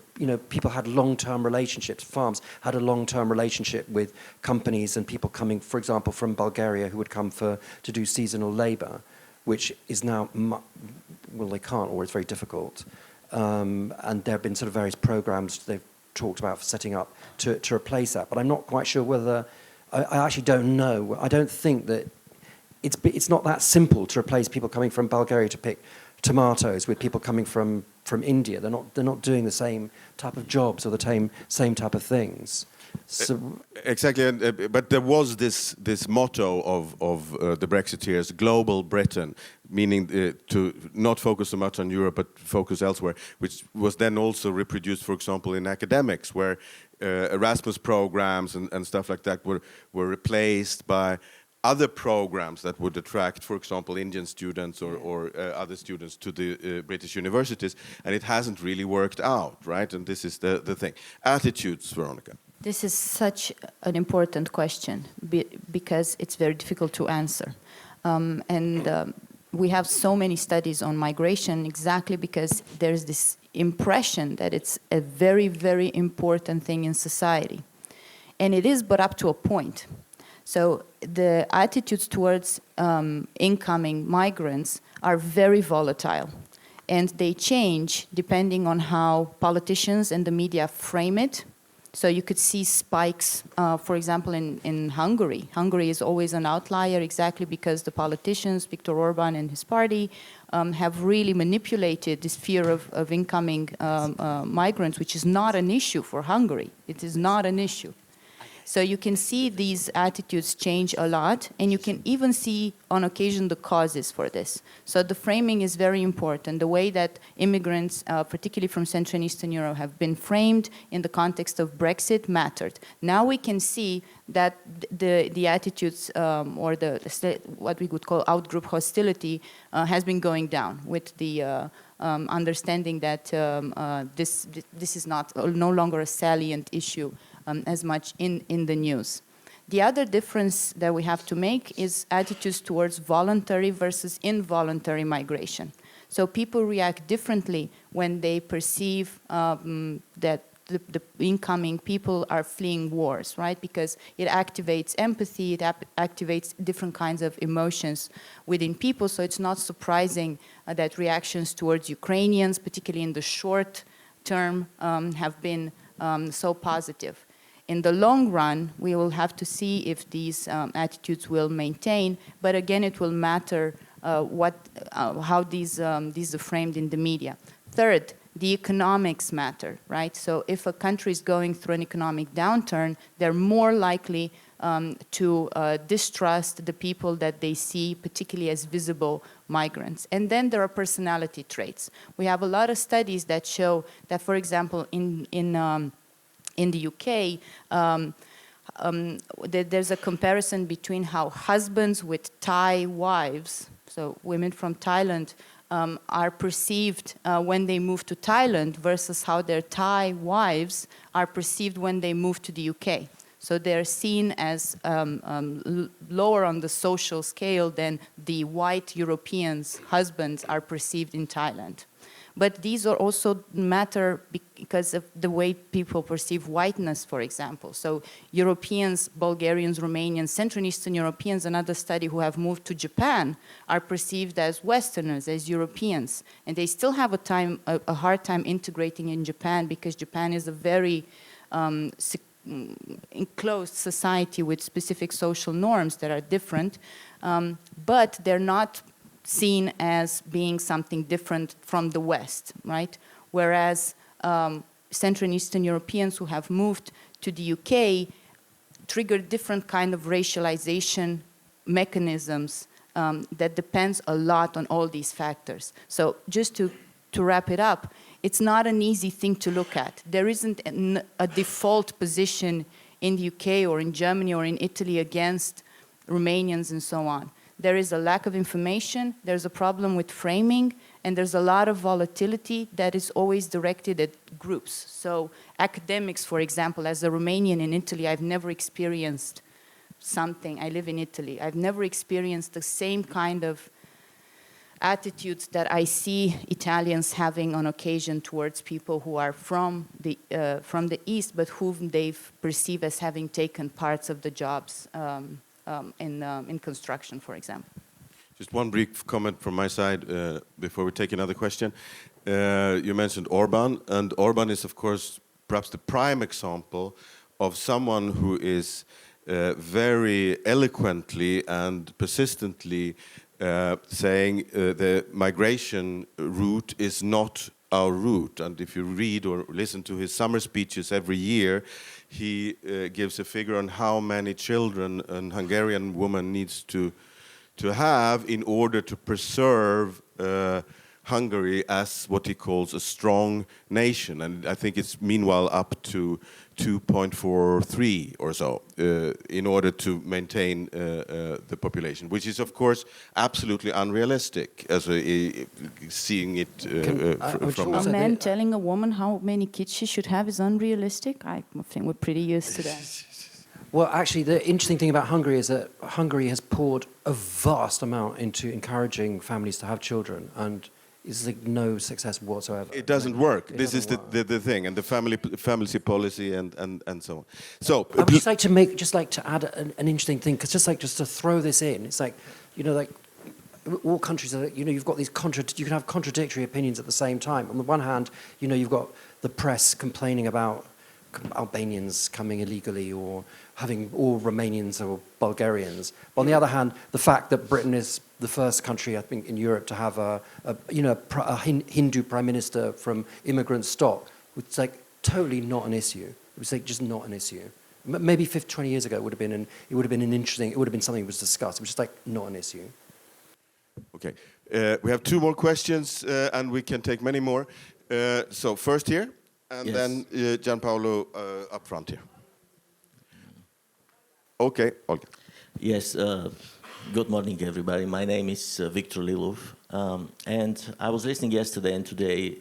people had long-term relationships. Farms had a long-term relationship with companies and people coming, for example, from Bulgaria who would come to do seasonal labor, which is now, well, they can't, or it's very difficult. And there have been sort of various programs they've talked about for setting up to replace that. But I'm not quite sure whether, I actually don't know. I don't think that it's not that simple to replace people coming from Bulgaria to pick tomatoes with people coming from India. They're not doing the same type of jobs or the same type of things. So, exactly, but there was this motto of the Brexiteers, global Britain, meaning to not focus so much on Europe but focus elsewhere, which was then also reproduced, for example, in academics, where Erasmus programs and stuff like that were replaced by other programs that would attract, for example, Indian students or other students to the British universities, and it hasn't really worked out, right? And this is the thing. Attitudes, Veronica. This is such an important question because it's very difficult to answer. We have so many studies on migration exactly because there's this impression that it's a very, very important thing in society. And it is, but up to a point. So the attitudes towards incoming migrants are very volatile. And they change depending on how politicians and the media frame it. So you could see spikes, for example, in Hungary. Hungary is always an outlier exactly because the politicians, Viktor Orban and his party, have really manipulated this fear of incoming migrants, which is not an issue for Hungary. It is not an issue. So you can see these attitudes change a lot, and you can even see on occasion the causes for this. So the framing is very important. The way that immigrants, particularly from Central and Eastern Europe, have been framed in the context of Brexit mattered. Now we can see that the attitudes or what we would call out-group hostility has been going down with the understanding that this is no longer a salient issue as much in the news. The other difference that we have to make is attitudes towards voluntary versus involuntary migration. So people react differently when they perceive that the incoming people are fleeing wars, right? Because it activates empathy, it activates different kinds of emotions within people. So it's not surprising that reactions towards Ukrainians, particularly in the short term, have been so positive. In the long run, we will have to see if these attitudes will maintain, but again, it will matter how these are framed in the media. Third, the economics matter, right? So if a country is going through an economic downturn, they're more likely to distrust the people that they see, particularly as visible migrants. And then there are personality traits. We have a lot of studies that show that, for example, in the UK, there's a comparison between how husbands with Thai wives, so women from Thailand, are perceived when they move to Thailand versus how their Thai wives are perceived when they move to the UK. So they're seen as lower on the social scale than the white Europeans' husbands are perceived in Thailand. But these are also matter because of the way people perceive whiteness, for example. So Europeans, Bulgarians, Romanians, Central and Eastern Europeans, another study who have moved to Japan, are perceived as Westerners, as Europeans. And they still have a hard time integrating in Japan because Japan is a very enclosed society with specific social norms that are different. But they're not seen as being something different from the West, right? Whereas Central and Eastern Europeans who have moved to the UK trigger different kind of racialization mechanisms that depends a lot on all these factors. So just to to wrap it up, it's not an easy thing to look at. There isn't a default position in the UK or in Germany or in Italy against Romanians and so on. There is a lack of information, there's a problem with framing, and there's a lot of volatility that is always directed at groups. So academics, for example, as a Romanian in Italy, I've never experienced something. I live in Italy. I've never experienced the same kind of attitudes that I see Italians having on occasion towards people who are from the East, but whom they perceive as having taken parts of the jobs in construction, for example. Just one brief comment from my side before we take another question. You mentioned Orban, and Orban is, of course, perhaps the prime example of someone who is very eloquently and persistently saying the migration route is not our route. And if you read or listen to his summer speeches every year, he gives a figure on how many children an Hungarian woman needs to have in order to preserve Hungary as what he calls a strong nation. And I think it's meanwhile up to 2.43 or so in order to maintain the population, which is of course absolutely unrealistic as seeing it from a man telling a woman how many kids she should have is unrealistic. I think we're pretty used to that. Well, actually, the interesting thing about Hungary is that Hungary has poured a vast amount into encouraging families to have children, and it's like no success whatsoever. It doesn't work. This is the thing, and the family policy and so on. So I would just like to add an interesting thing, because just to throw this in, it's like, you know, like all countries are, you know, you've got these you can have contradictory opinions at the same time. On the one hand, you know, you've got the press complaining about Albanians coming illegally or having all Romanians or Bulgarians. But on the other hand, the fact that Britain is the first country, I think, in Europe to have a Hindu prime minister from immigrant stock, it's like totally not an issue. It was like just not an issue. Maybe 20 years ago it would have been something that was discussed. It was just like not an issue. Okay, we have two more questions and we can take many more. So first here. And yes. Then Gianpaolo up front here. Okay, Olga. Yes, good morning, everybody. My name is Victor Lilov, and I was listening yesterday and today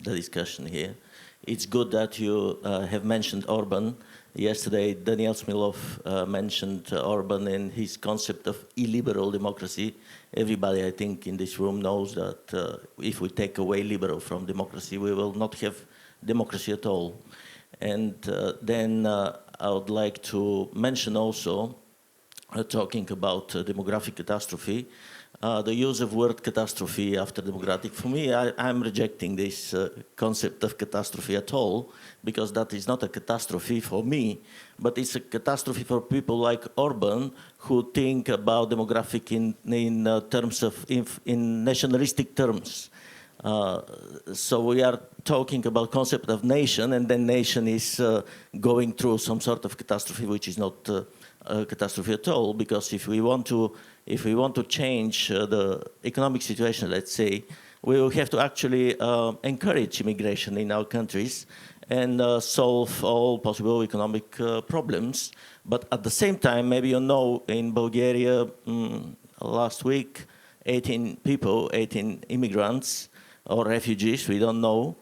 the discussion here. It's good that you have mentioned Orban. Yesterday, Daniel Smilov mentioned Orban and his concept of illiberal democracy. Everybody, I think, in this room knows that if we take away liberal from democracy, we will not have democracy at all. And then I would like to mention also, talking about demographic catastrophe, the use of word catastrophe after democratic. For me, I'm rejecting this concept of catastrophe at all, because that is not a catastrophe for me, but it's a catastrophe for people like Orban, who think about demographic in terms of, in nationalistic terms. So we are talking about concept of nation, and then nation is going through some sort of catastrophe, which is not a catastrophe at all. Because if we want to change the economic situation, let's say, we will have to actually encourage immigration in our countries and solve all possible economic problems. But at the same time, maybe you know, in Bulgaria last week, 18 immigrants or refugees, we don't know,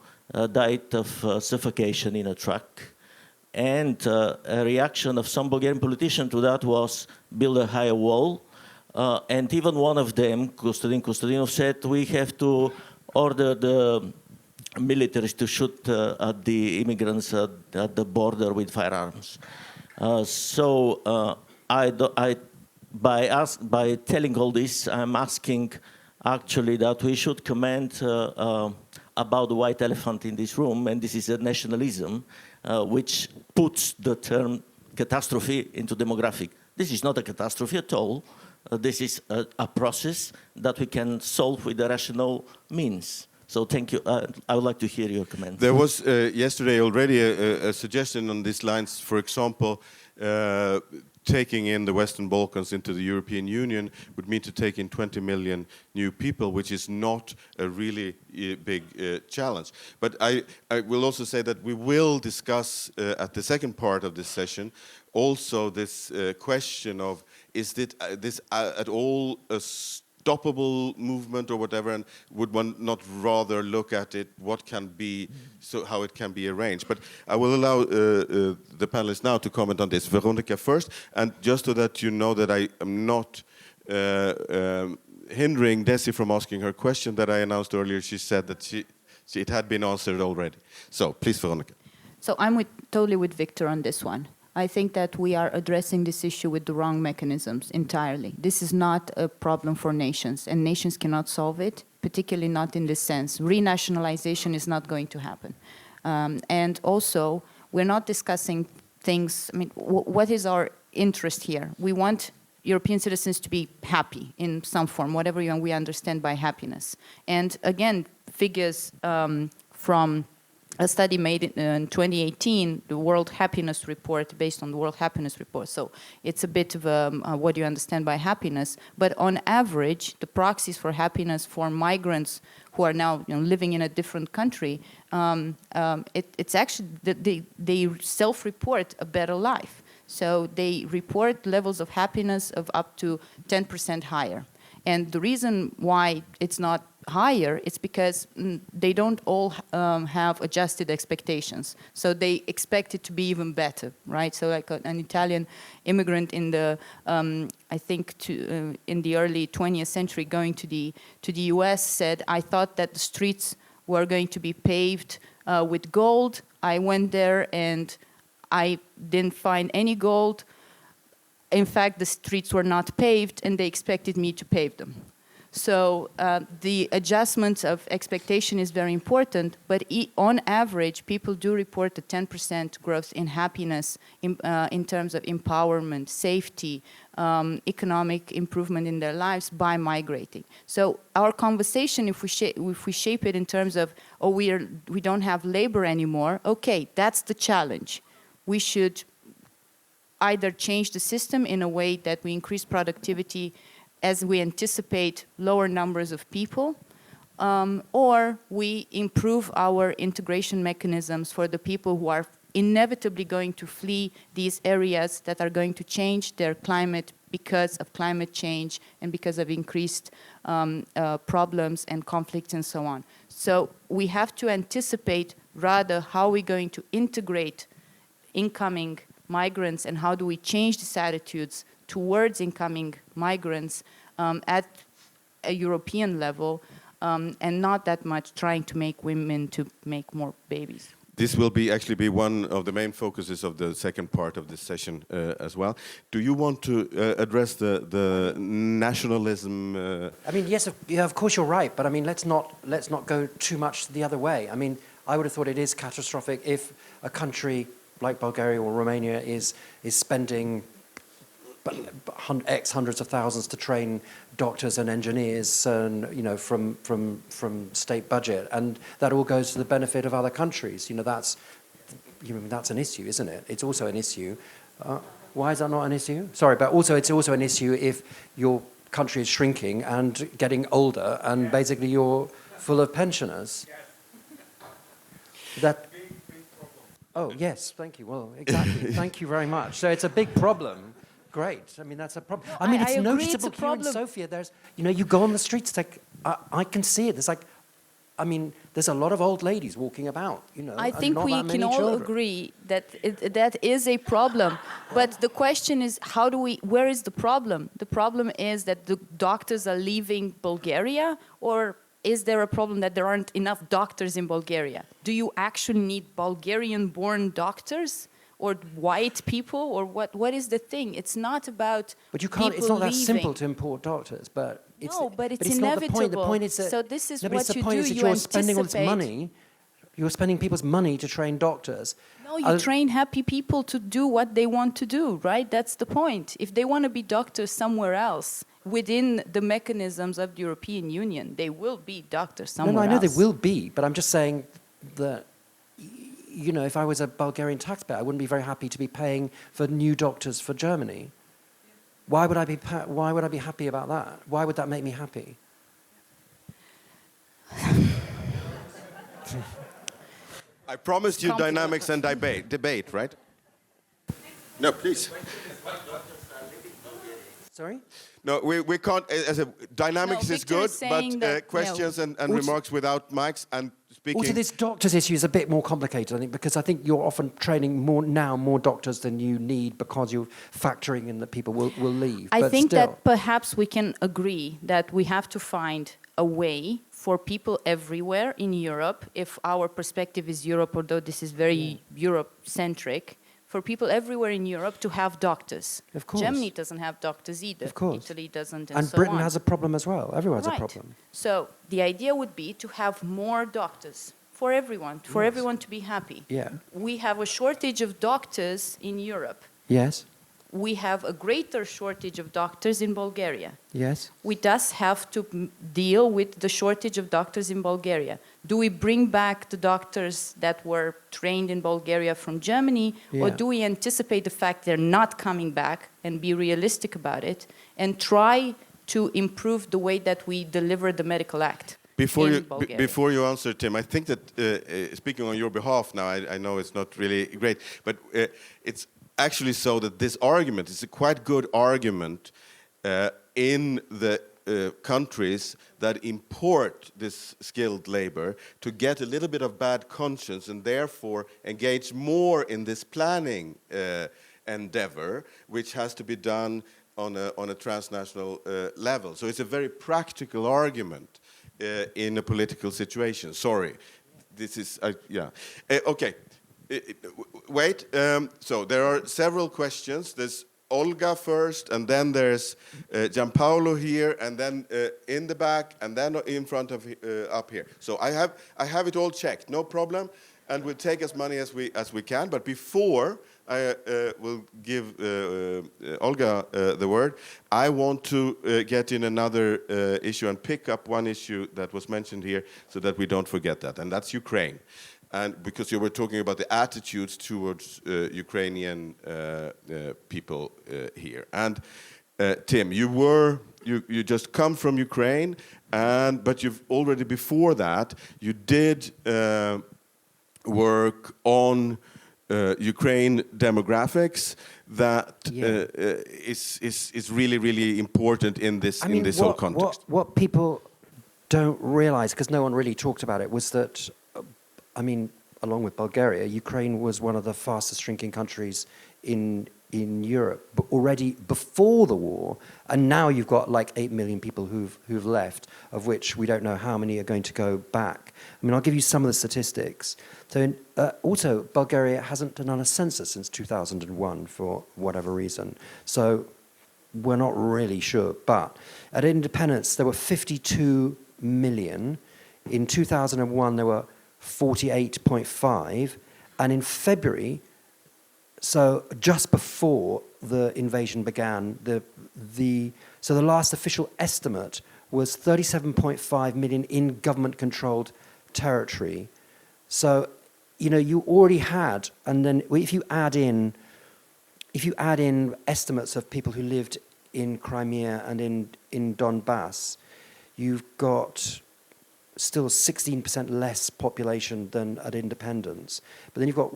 died of suffocation in a truck. And a reaction of some Bulgarian politician to that was build a higher wall. And even one of them, Kostadin Kostadinov, said we have to order the militaries to shoot at the immigrants at the border with firearms. By telling all this, I'm asking actually that we should comment about the white elephant in this room, and this is a nationalism which puts the term catastrophe into demographic. This is not a catastrophe at all. This is a process that we can solve with the rational means. So thank you. I would like to hear your comments. There was yesterday already a suggestion on these lines. For example, taking in the Western Balkans into the European Union would mean to take in 20 million new people, which is not a really big challenge. But I will also say that we will discuss at the second part of this session also this question of, is this at all a stoppable movement or whatever, and would one not rather look at it, what can be, so how it can be arranged? But I will allow the panelists now to comment on this. Veronica first, and just so that you know that I am not hindering Desi from asking her question that I announced earlier. She said that it had been answered already. So please, Veronica. So I'm totally with Victor on this one. I think that we are addressing this issue with the wrong mechanisms entirely. This is not a problem for nations, and nations cannot solve it, particularly not in this sense. Renationalization is not going to happen. And also, we're not discussing things, I mean, what is our interest here? We want European citizens to be happy in some form, whatever we understand by happiness. And again, figures from a study made in 2018, the World Happiness Report, based on the World Happiness Report. So it's a bit of what you understand by happiness. But on average, the proxies for happiness for migrants who are now living in a different country, it's actually, they self-report a better life. So they report levels of happiness of up to 10% higher. And the reason why it's not higher, it's because they don't all have adjusted expectations. So they expect it to be even better, right? So like an Italian immigrant in the, I think in the early 20th century going to the US said, I thought that the streets were going to be paved with gold. I went there and I didn't find any gold. In fact, the streets were not paved, and they expected me to pave them. So the adjustment of expectation is very important, but on average, people do report a 10% growth in happiness in terms of empowerment, safety, economic improvement in their lives by migrating. So our conversation, if we shape it in terms of, oh, we don't have labor anymore, okay, that's the challenge. We should either change the system in a way that we increase productivity as we anticipate lower numbers of people, or we improve our integration mechanisms for the people who are inevitably going to flee these areas that are going to change their climate because of climate change and because of increased problems and conflicts and so on. So we have to anticipate rather how we're going to integrate incoming migrants and how do we change these attitudes towards incoming migrants at a European level and not that much trying to make women to make more babies. This will actually be one of the main focuses of the second part of this session as well. Do you want to address the nationalism? I mean, yes, of course you're right, but I mean, let's not go too much the other way. I mean, I would have thought it is catastrophic if a country like Bulgaria or Romania is spending X hundreds of thousands to train doctors and engineers, and from state budget, and that all goes to the benefit of other countries. That's an issue, isn't it? It's also an issue. Why is that not an issue? Sorry, but it's also an issue if your country is shrinking and getting older, and basically you're full of pensioners. That. Oh yes, thank you. Well, exactly. Thank you very much. So it's a big problem. Great. I mean, that's a problem. I mean, it's noticeable here in Sofia. There's, you go on the streets, it's like, I can see it. There's like, I mean, there's a lot of old ladies walking about, I think we can all agree that that is a problem. But the question is, where is the problem? The problem is that the doctors are leaving Bulgaria, or is there a problem that there aren't enough doctors in Bulgaria? Do you actually need Bulgarian-born doctors? Or white people, or what is the thing? It's not about. But you can't. It's not that simple to import doctors. But it's it's Not inevitable. the point is that. So this is no, what you do. You're spending all this money. You're spending people's money to train doctors. No, you train happy people to do what they want to do, right? That's the point. If they want to be doctors somewhere else, within the mechanisms of the European Union, they will be doctors somewhere else. No, I know they will be, but I'm just saying that. you know, if I was a Bulgarian taxpayer, I wouldn't be very happy to be paying for new doctors for Germany. Why would I be happy about that? Why would that make me happy? I promised you dynamics and debate, right? No, please. Sorry? No, we can't. As a dynamics is Victor good, is saying but that, questions and remarks without mics and speaking. Also, this doctors issue is a bit more complicated, I think, because I think you're often training more doctors than you need because you're factoring in that people will leave. I But think still, that perhaps we can agree that we have to find a way for people everywhere in Europe, if our perspective is Europe, although this is very Europe-centric, for people everywhere in Europe to have doctors. Of course. Germany doesn't have doctors either. Of course. Italy doesn't, and so Britain on. has a problem as well. Everyone has a Right. problem. So the idea would be to have more doctors for everyone, for Yes. everyone to be happy. Yeah. We have a shortage of doctors in Europe. Yes. We have a greater shortage of doctors in Bulgaria. Yes. We thus have to deal with the shortage of doctors in Bulgaria. Do we bring back the doctors that were trained in Bulgaria from Germany, or Yeah. do we anticipate the fact they're not coming back and be realistic about it and try to improve the way that we deliver the medical act? Before you answer, Tim, I think that speaking on your behalf now, I know it's not really great, but it's actually so that this argument is a quite good argument in the countries that import this skilled labor to get a little bit of bad conscience and therefore engage more in this planning endeavor, which has to be done on a transnational level. So it's a very practical argument in a political situation. Sorry, this is, yeah. Okay. Wait, so there are several questions. There's Olga first, and then there's Gianpaolo here, and then in the back, and then in front of up here. So I have it all checked, no problem, and we'll take as many as we can. But before I will give Olga the word, I want to get in another issue and pick up one issue that was mentioned here, so that we don't forget that, and that's Ukraine. And because you were talking about the attitudes towards Ukrainian people here, and Tim, you just come from Ukraine, but you've already before that you did work on Ukraine demographics that is really important in this whole context. What people don't realize, because no one really talked about it, was that. I mean, along with Bulgaria, Ukraine was one of the fastest shrinking countries in Europe, but already before the war, and now you've got like 8 million people who've left, of which we don't know how many are going to go back. I mean, I'll give you some of the statistics. So, also, Bulgaria hasn't done a census since 2001 for whatever reason. So, we're not really sure. But at independence, there were 52 million. In 2001, there were 48.5, and in February, so just before the invasion began, so the last official estimate was 37.5 million in government-controlled territory. So, you know, you already had, and then if you add in estimates of people who lived in Crimea and in Donbass, you've got still 16% less population than at independence. But then you've got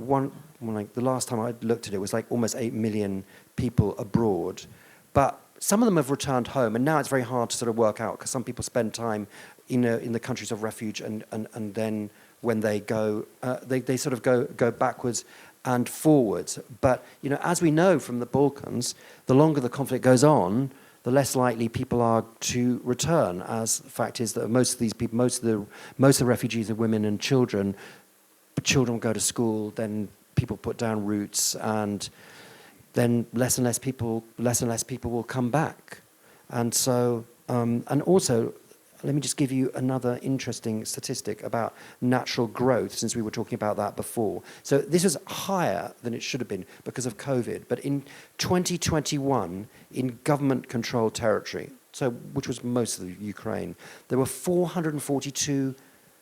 like the last time I looked at it was like almost 8 million people abroad. But some of them have returned home, and now it's very hard to sort of work out because some people spend time in the countries of refuge, and then when they go, they sort of go backwards and forwards. But, you know, as we know from the Balkans, the longer the conflict goes on, the less likely people are to return, as the fact is that most of these people, most of the refugees are women and children. Children go to school, then people put down roots, and then less and less people will come back. And so, and also, let me just give you another interesting statistic about natural growth, since we were talking about that before. So this is higher than it should have been because of COVID. But in 2021, in government-controlled territory, so which was most of the Ukraine, there were 442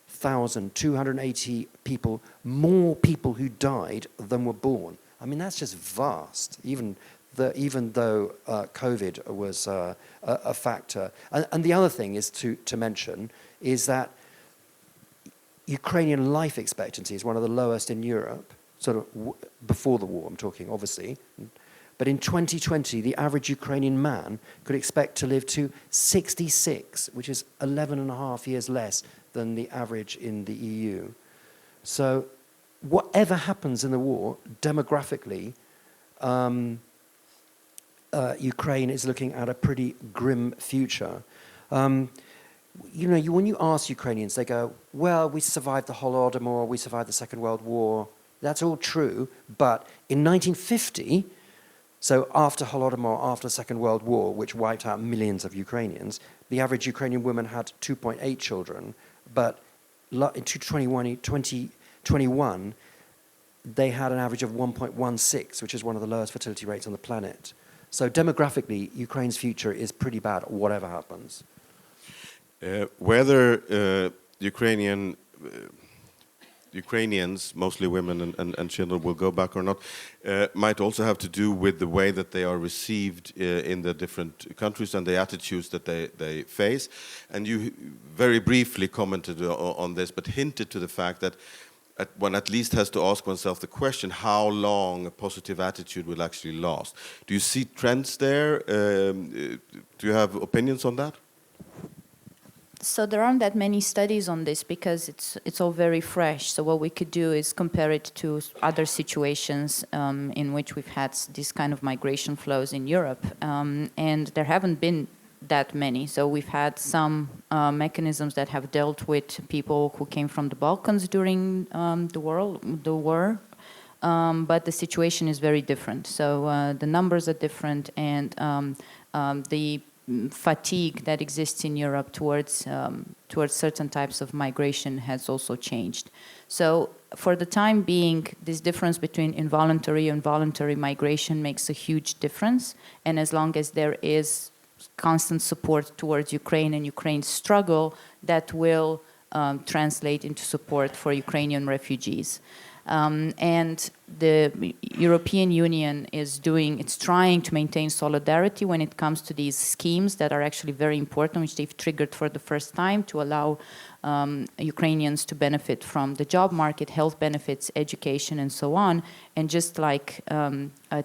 280 people, more people who died than were born. I mean, that's just vast, even though COVID was a factor. And the other thing is to mention is that Ukrainian life expectancy is one of the lowest in Europe, sort of before the war, I'm talking, obviously. But in 2020, the average Ukrainian man could expect to live to 66, which is 11 and a half years less than the average in the EU. So whatever happens in the war, demographically, Ukraine is looking at a pretty grim future. You know, when you ask Ukrainians, they go, well, we survived the Holodomor, we survived the Second World War. That's all true, but in 1950, so after Holodomor, after the Second World War, which wiped out millions of Ukrainians, the average Ukrainian woman had 2.8 children, but in 2021, they had an average of 1.16, which is one of the lowest fertility rates on the planet. So demographically, Ukraine's future is pretty bad, whatever happens. Whether Ukrainians, mostly women and children, will go back or not, might also have to do with the way that they are received in the different countries and the attitudes that they face. And you very briefly commented on this, but hinted to the fact that one at least has to ask oneself the question, how long a positive attitude will actually last? Do you see trends there? Do you have opinions on that? So there aren't that many studies on this because it's all very fresh. So what we could do is compare it to other situations in which we've had these kind of migration flows in Europe. And there haven't been that many. So we've had some mechanisms that have dealt with people who came from the Balkans during the war. But the situation is very different. So the numbers are different, and the fatigue that exists in Europe towards certain types of migration has also changed. So for the time being, this difference between involuntary and voluntary migration makes a huge difference. And as long as there is constant support towards Ukraine and Ukraine's struggle, that will translate into support for Ukrainian refugees. And the European Union is trying to maintain solidarity when it comes to these schemes that are actually very important, which they've triggered for the first time to allow Ukrainians to benefit from the job market, health benefits, education, and so on. And just like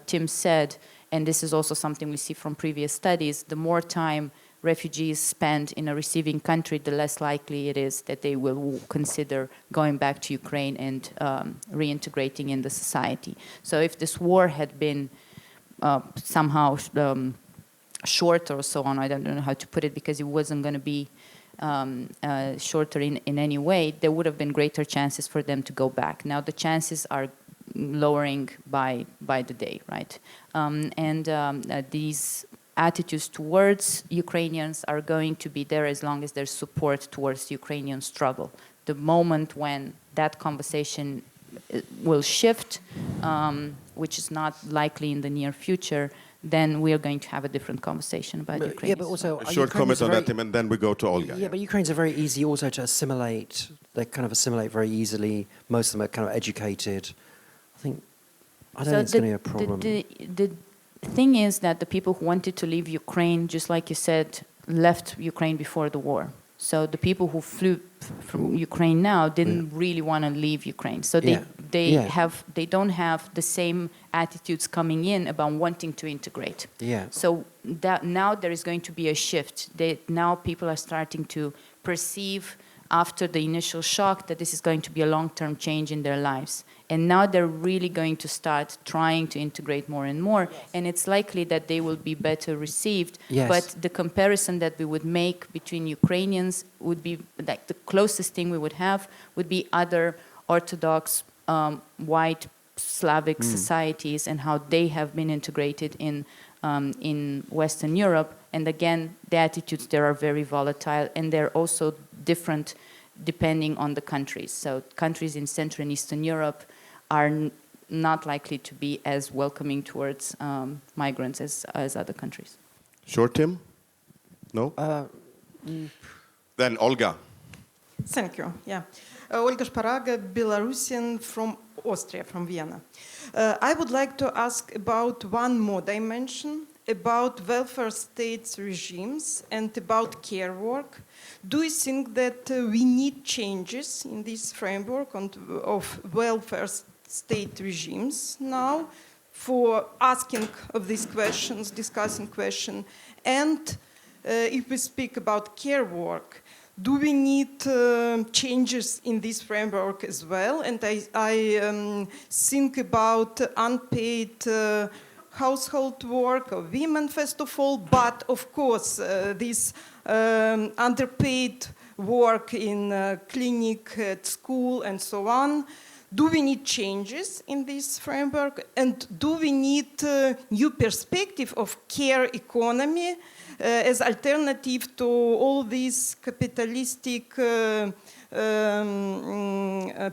Tim said, and this is also something we see from previous studies, the more time refugees spend in a receiving country, the less likely it is that they will consider going back to Ukraine and reintegrating in the society. So if this war had been somehow shorter or so on, I don't know how to put it, because it wasn't going to be shorter in any way, there would have been greater chances for them to go back. Now the chances are lowering by the day, right? These attitudes towards Ukrainians are going to be there as long as there's support towards the Ukrainian struggle. The moment when that conversation will shift, which is not likely in the near future, then we are going to have a different conversation about Ukraine. Yeah, but also a short comment on that, Tim, and then we go to Olga. Yeah, but Ukrainians are very easy also to assimilate. They kind of assimilate very easily. Most of them are kind of educated. I don't think it's going to be a problem. The thing is that the people who wanted to leave Ukraine, just like you said, left Ukraine before the war. So the people who flew from Ukraine now didn't really want to leave Ukraine. So they don't have the same attitudes coming in about wanting to integrate. Yeah. So that now there is going to be a shift. Now people are starting to perceive after the initial shock that this is going to be a long-term change in their lives. And now they're really going to start trying to integrate more and more. Yes. And it's likely that they will be better received. Yes. But the comparison that we would make between Ukrainians would be, like, the closest thing we would have would be other Orthodox white Slavic societies and how they have been integrated in Western Europe. And again, the attitudes there are very volatile, and they're also different depending on the countries. So countries in Central and Eastern Europe are not likely to be as welcoming towards migrants as other countries. Sure, Tim? No? Then Olga. Thank you. Yeah. Olga Shparaga, Belarusian from Austria, from Vienna. I would like to ask about one more dimension, about welfare states regimes and about care work. Do you think that we need changes in this framework of welfare state regimes now for asking of these questions, discussing questions? And if we speak about care work, do we need changes in this framework as well? And I think about unpaid household work of women, first of all, but of course, this underpaid work in clinic, at school, and so on. Do we need changes in this framework? And do we need new perspective of care economy as alternative to all these capitalistic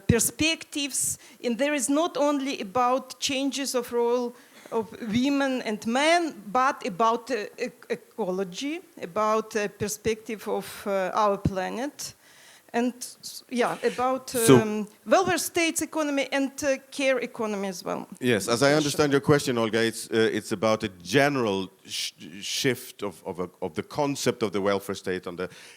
perspectives? And there is not only about changes of role of women and men, but about ecology, about perspective of our planet. And yeah, about welfare states economy and care economy as well. Yes, as I understand your question, Olga, it's about a general shift of the concept of the welfare state,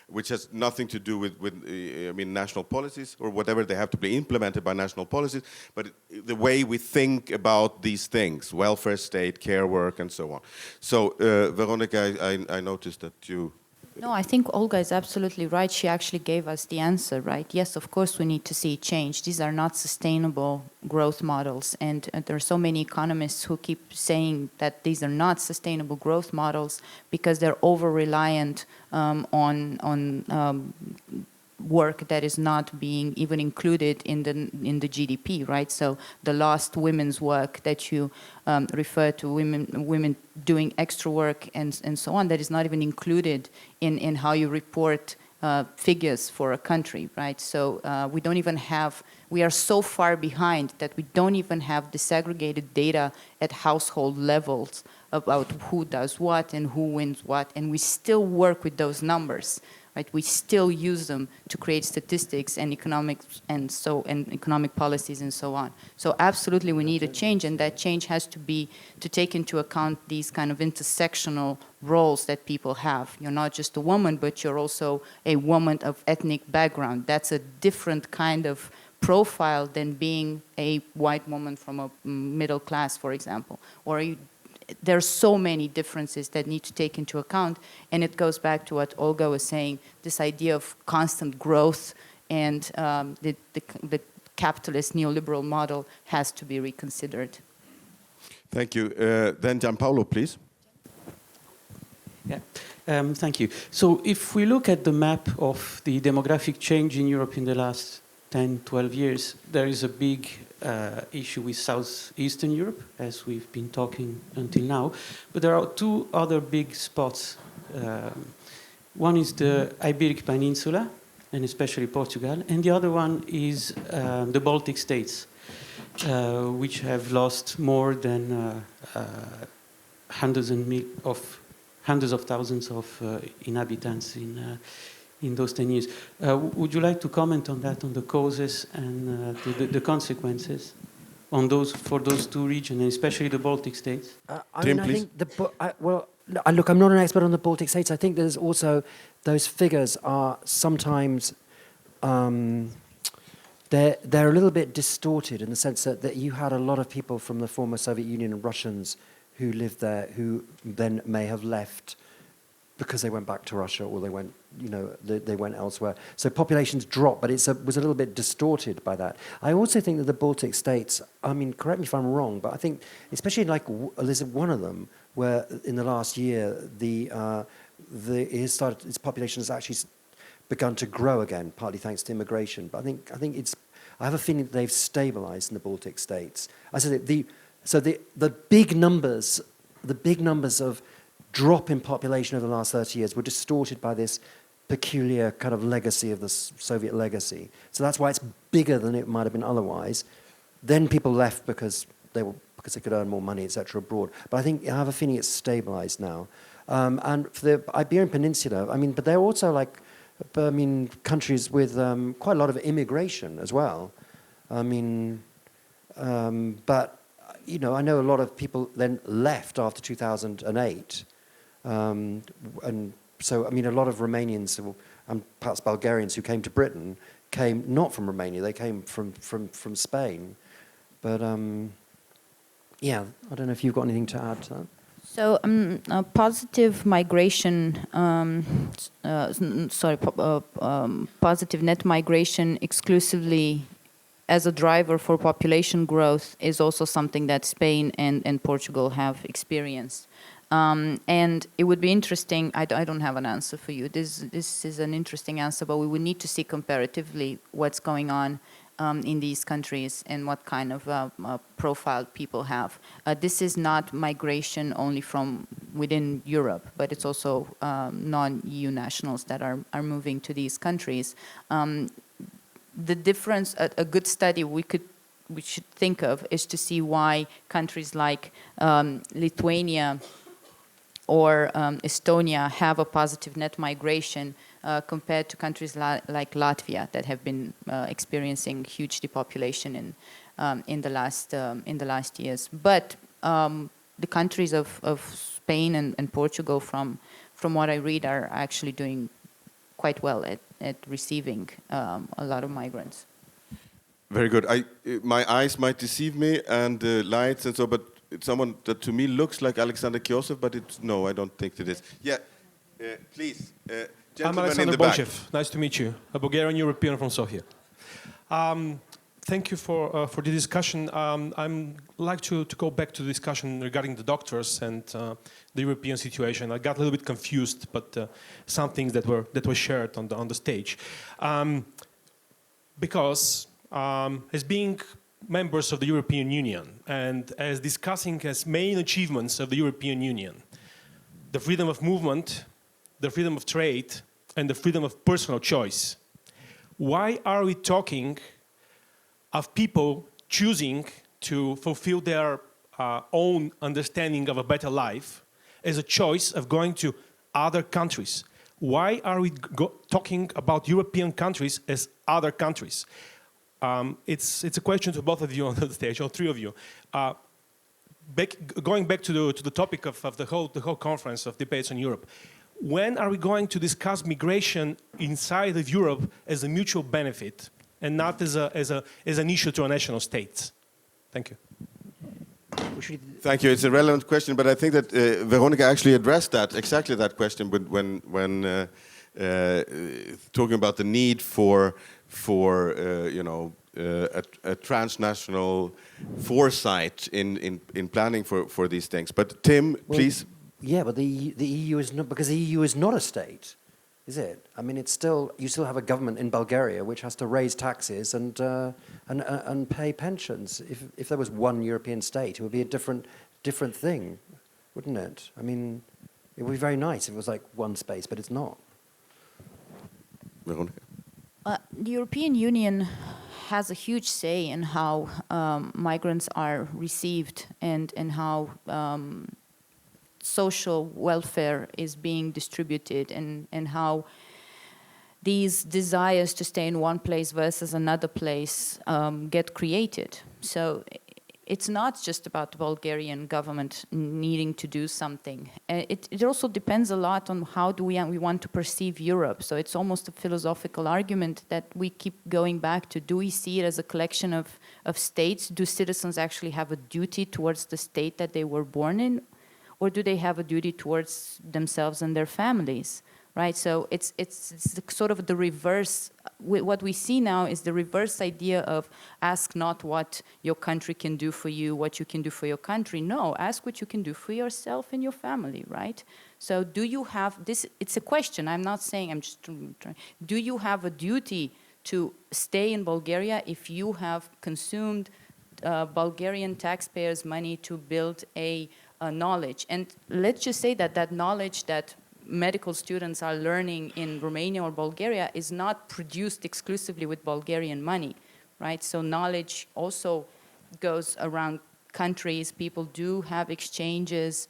which has nothing to do with I mean, national policies or whatever they have to be implemented by national policies, but the way we think about these things, welfare state, care work, and so on. So, Veronica, I noticed that you... No, I think Olga is absolutely right. She actually gave us the answer, right? Yes, of course we need to see change. These are not sustainable growth models. And there are so many economists who keep saying that these are not sustainable growth models because they're over-reliant on work that is not being even included in the GDP, right? So the lost women's work that you refer to, women doing extra work and so on, that is not even included in how you report figures for a country, right? So we don't even have, we are so far behind that we don't even have disaggregated data at household levels about who does what and who wins what, and we still work with those numbers. Right, we still use them to create statistics and economics and economic policies and so on. So absolutely we need a change, and that change has to be to take into account these kind of intersectional roles that people have. You're not just a woman, but you're also a woman of ethnic background. That's a different kind of profile than being a white woman from a middle class, for example, or there are so many differences that need to take into account, and it goes back to what Olga was saying, this idea of constant growth, and the capitalist neoliberal model has to be reconsidered. Thank you. Then Gianpaolo, please. Yeah, thank you. So if we look at the map of the demographic change in Europe in the last 10, 12 years, there is a big issue with Southeastern Europe, as we've been talking until now. But there are two other big spots. One is the Iberic Peninsula, and especially Portugal, and the other one is the Baltic states, which have lost more than hundreds of thousands of inhabitants in those 10 years. Would you like to comment on that, on the causes and the consequences on for those two regions, and especially the Baltic states? Tim, please. Look, I'm not an expert on the Baltic states. I think there's also, those figures are sometimes, they're a little bit distorted in the sense that you had a lot of people from the former Soviet Union and Russians who lived there who then may have left because they went back to Russia, or they went, they went elsewhere. So populations dropped, but it was a little bit distorted by that. I also think that the Baltic states, I mean, correct me if I'm wrong, but I think, especially like one of them, where in the last year its population has actually begun to grow again, partly thanks to immigration. But I have a feeling that they've stabilized in the Baltic states. I said the big numbers of drop in population over the last 30 years were distorted by this peculiar kind of legacy of the Soviet legacy. So that's why it's bigger than it might have been otherwise. Then people left because they could earn more money, etc., abroad. But I have a feeling it's stabilized now. And for the Iberian Peninsula, I mean, but they're also like, I mean, countries with quite a lot of immigration as well. I mean, but, you know, I know a lot of people then left after 2008. And so, I mean, a lot of Romanians and perhaps Bulgarians who came to Britain came not from Romania, they came from Spain. But, yeah, I don't know if you've got anything to add to that. So, positive migration, positive net migration exclusively as a driver for population growth is also something that Spain and Portugal have experienced. And it would be interesting, I don't have an answer for you. This is an interesting answer, but we would need to see comparatively what's going on in these countries and what kind of profile people have. This is not migration only from within Europe, but it's also non-EU nationals that are moving to these countries. The difference, a good study we should think of is to see why countries like Lithuania or Estonia have a positive net migration compared to countries like Latvia that have been experiencing huge depopulation in the last years. But the countries of Spain and Portugal, from what I read, are actually doing quite well at receiving a lot of migrants. Very good. My eyes might deceive me and the lights and so, but it's someone that to me looks like Alexander Kiosef, but no, I don't think it is. Yeah, please, I'm gentleman in Alexander the back. Bonchev. Nice to meet you. A Bulgarian European from Sofia. Thank you for the discussion. I'd like to go back to the discussion regarding the doctors and the European situation. I got a little bit confused, but some things that were shared on the stage. Because as being members of the European Union and as discussing as main achievements of the European Union, the freedom of movement, the freedom of trade, and the freedom of personal choice, why are we talking of people choosing to fulfill their own understanding of a better life as a choice of going to other countries? Why are we talking about European countries as other countries? It's a question to both of you on the stage, or three of you. Going back to the topic of the whole conference of debates on Europe, when are we going to discuss migration inside of Europe as a mutual benefit and not as an issue to our national states? Thank you. Thank you. It's a relevant question, but I think that Veronica actually addressed exactly that question when talking about the need for a transnational foresight in planning for these things. But Tim, please. Yeah, but the EU is not, because the EU is not a state, is it? I mean, you still have a government in Bulgaria which has to raise taxes and pay pensions. If there was one European state, it would be a different thing, wouldn't it? I mean, it would be very nice if it was like one space, but it's not. Veronica. The European Union has a huge say in how migrants are received and how social welfare is being distributed and how these desires to stay in one place versus another place get created. So it's not just about the Bulgarian government needing to do something. It also depends a lot on how do we want to perceive Europe. So it's almost a philosophical argument that we keep going back to. Do we see it as a collection of states? Do citizens actually have a duty towards the state that they were born in? Or do they have a duty towards themselves and their families? Right, so it's sort of the reverse. What we see now is the reverse idea of ask not what your country can do for you, what you can do for your country. No, ask what you can do for yourself and your family, right? So do you have this? It's a question. I'm not saying, I'm just trying. Do you have a duty to stay in Bulgaria if you have consumed Bulgarian taxpayers' money to build a knowledge? And let's just say that knowledge that medical students are learning in Romania or Bulgaria is not produced exclusively with Bulgarian money, right? So knowledge also goes around countries. People do have exchanges.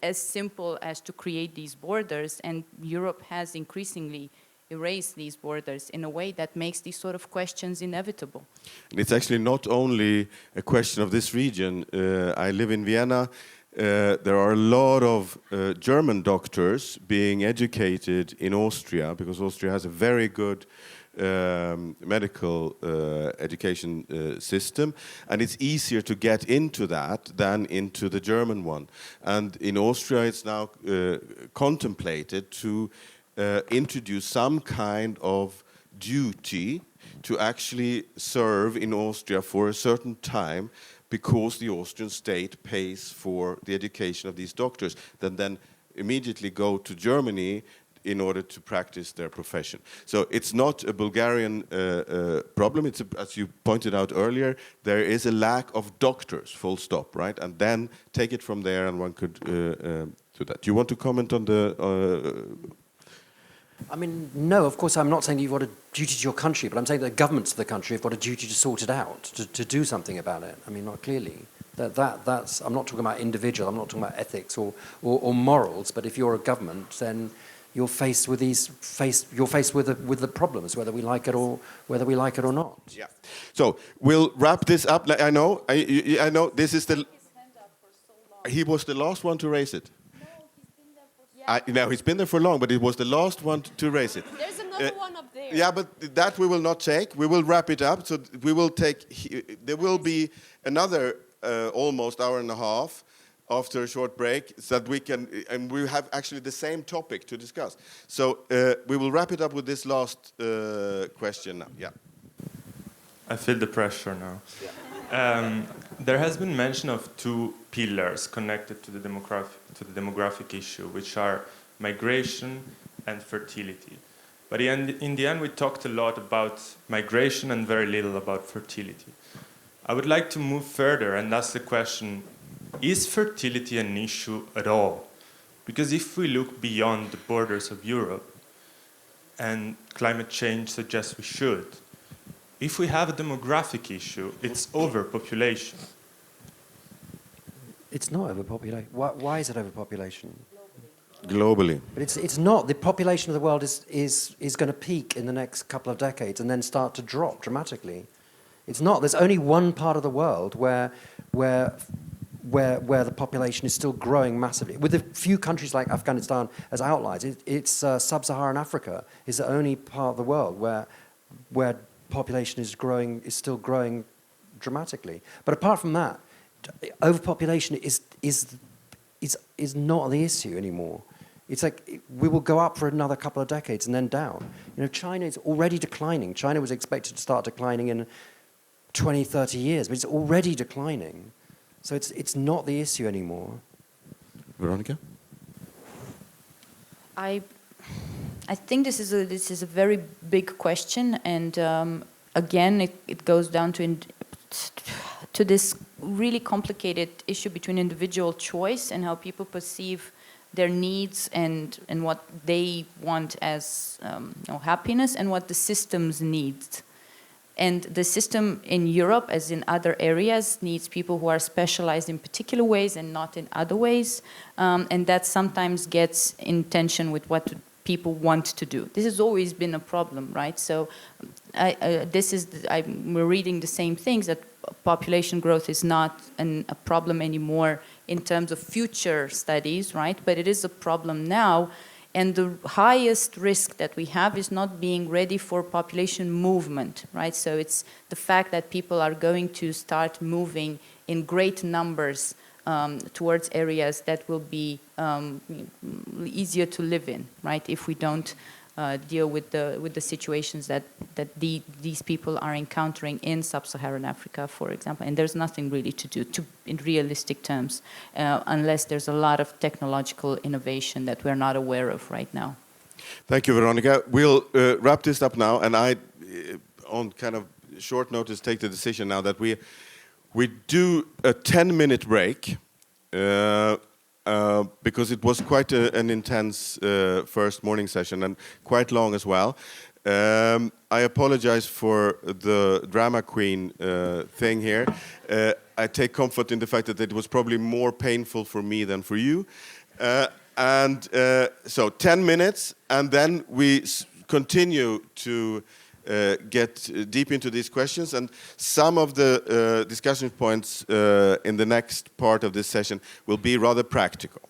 as simple as to create these borders, and Europe has increasingly erased these borders in a way that makes these sort of questions inevitable. And it's actually not only a question of this region. I live in Vienna. There are a lot of German doctors being educated in Austria, because Austria has a very good medical education system, and it's easier to get into that than into the German one. And in Austria, it's now contemplated to introduce some kind of duty to actually serve in Austria for a certain time, because the Austrian state pays for the education of these doctors, that then immediately go to Germany in order to practice their profession. So it's not a Bulgarian problem. It's as you pointed out earlier, there is a lack of doctors, full stop, right? And then take it from there, and one could do that. Do you want to comment on the... I mean, no, of course, I'm not saying you've got a duty to your country, but I'm saying that the governments of the country have got a duty to sort it out, to do something about it. I mean, not clearly. That's, I'm not talking about individual, I'm not talking about ethics or morals, but if you're a government, then you're faced with with the problems, whether we like it or not. Yeah. So we'll wrap this up. I know this is the... He was the last one to raise it. Now, he's been there for long, but it was the last one to raise it. There's another one up there. Yeah, but that we will not take. We will wrap it up. So we will take... There will be another almost hour and a half after a short break, so that we can... And we have actually the same topic to discuss. So we will wrap it up with this last question now. Yeah. I feel the pressure now. Yeah. There has been mention of two pillars connected to the demographic issue, which are migration and fertility. But in the end, we talked a lot about migration and very little about fertility. I would like to move further and ask the question, is fertility an issue at all? Because if we look beyond the borders of Europe, and climate change suggests we should, if we have a demographic issue, it's overpopulation. It's not overpopulation. Why is it overpopulation? Globally. But it's not. The population of the world is going to peak in the next couple of decades and then start to drop dramatically. It's not. There's only one part of the world where the population is still growing massively. With a few countries like Afghanistan as outliers, it's sub-Saharan Africa is the only part of the world where population is still growing dramatically. But apart from that, overpopulation is not the issue anymore. It's like we will go up for another couple of decades and then down. You know, China is already declining. China was expected to start declining in 20, 30 years, but it's already declining. So it's not the issue anymore. Veronica? I think this is a very big question, and again, it goes down to this really complicated issue between individual choice and how people perceive their needs and what they want as happiness, and what the systems need. And the system in Europe, as in other areas, needs people who are specialized in particular ways and not in other ways, and that sometimes gets in tension with what people want to do. This has always been a problem, right? So we're reading the same things, that population growth is not a problem anymore in terms of future studies, right? But it is a problem now. And the highest risk that we have is not being ready for population movement, right? So it's the fact that people are going to start moving in great numbers towards areas that will be easier to live in, right? If we don't deal with the situations that these people are encountering in sub-Saharan Africa, for example. And there's nothing really to do in realistic terms, unless there's a lot of technological innovation that we're not aware of right now. Thank you, Veronica. We'll wrap this up now, and I, on kind of short notice, take the decision now that we do a 10-minute break. Because it was quite an intense first morning session, and quite long as well. I apologize for the drama queen thing here. I take comfort in the fact that it was probably more painful for me than for you. So 10 minutes, and then we continue to get deep into these questions. And some of the discussion points in the next part of this session will be rather practical.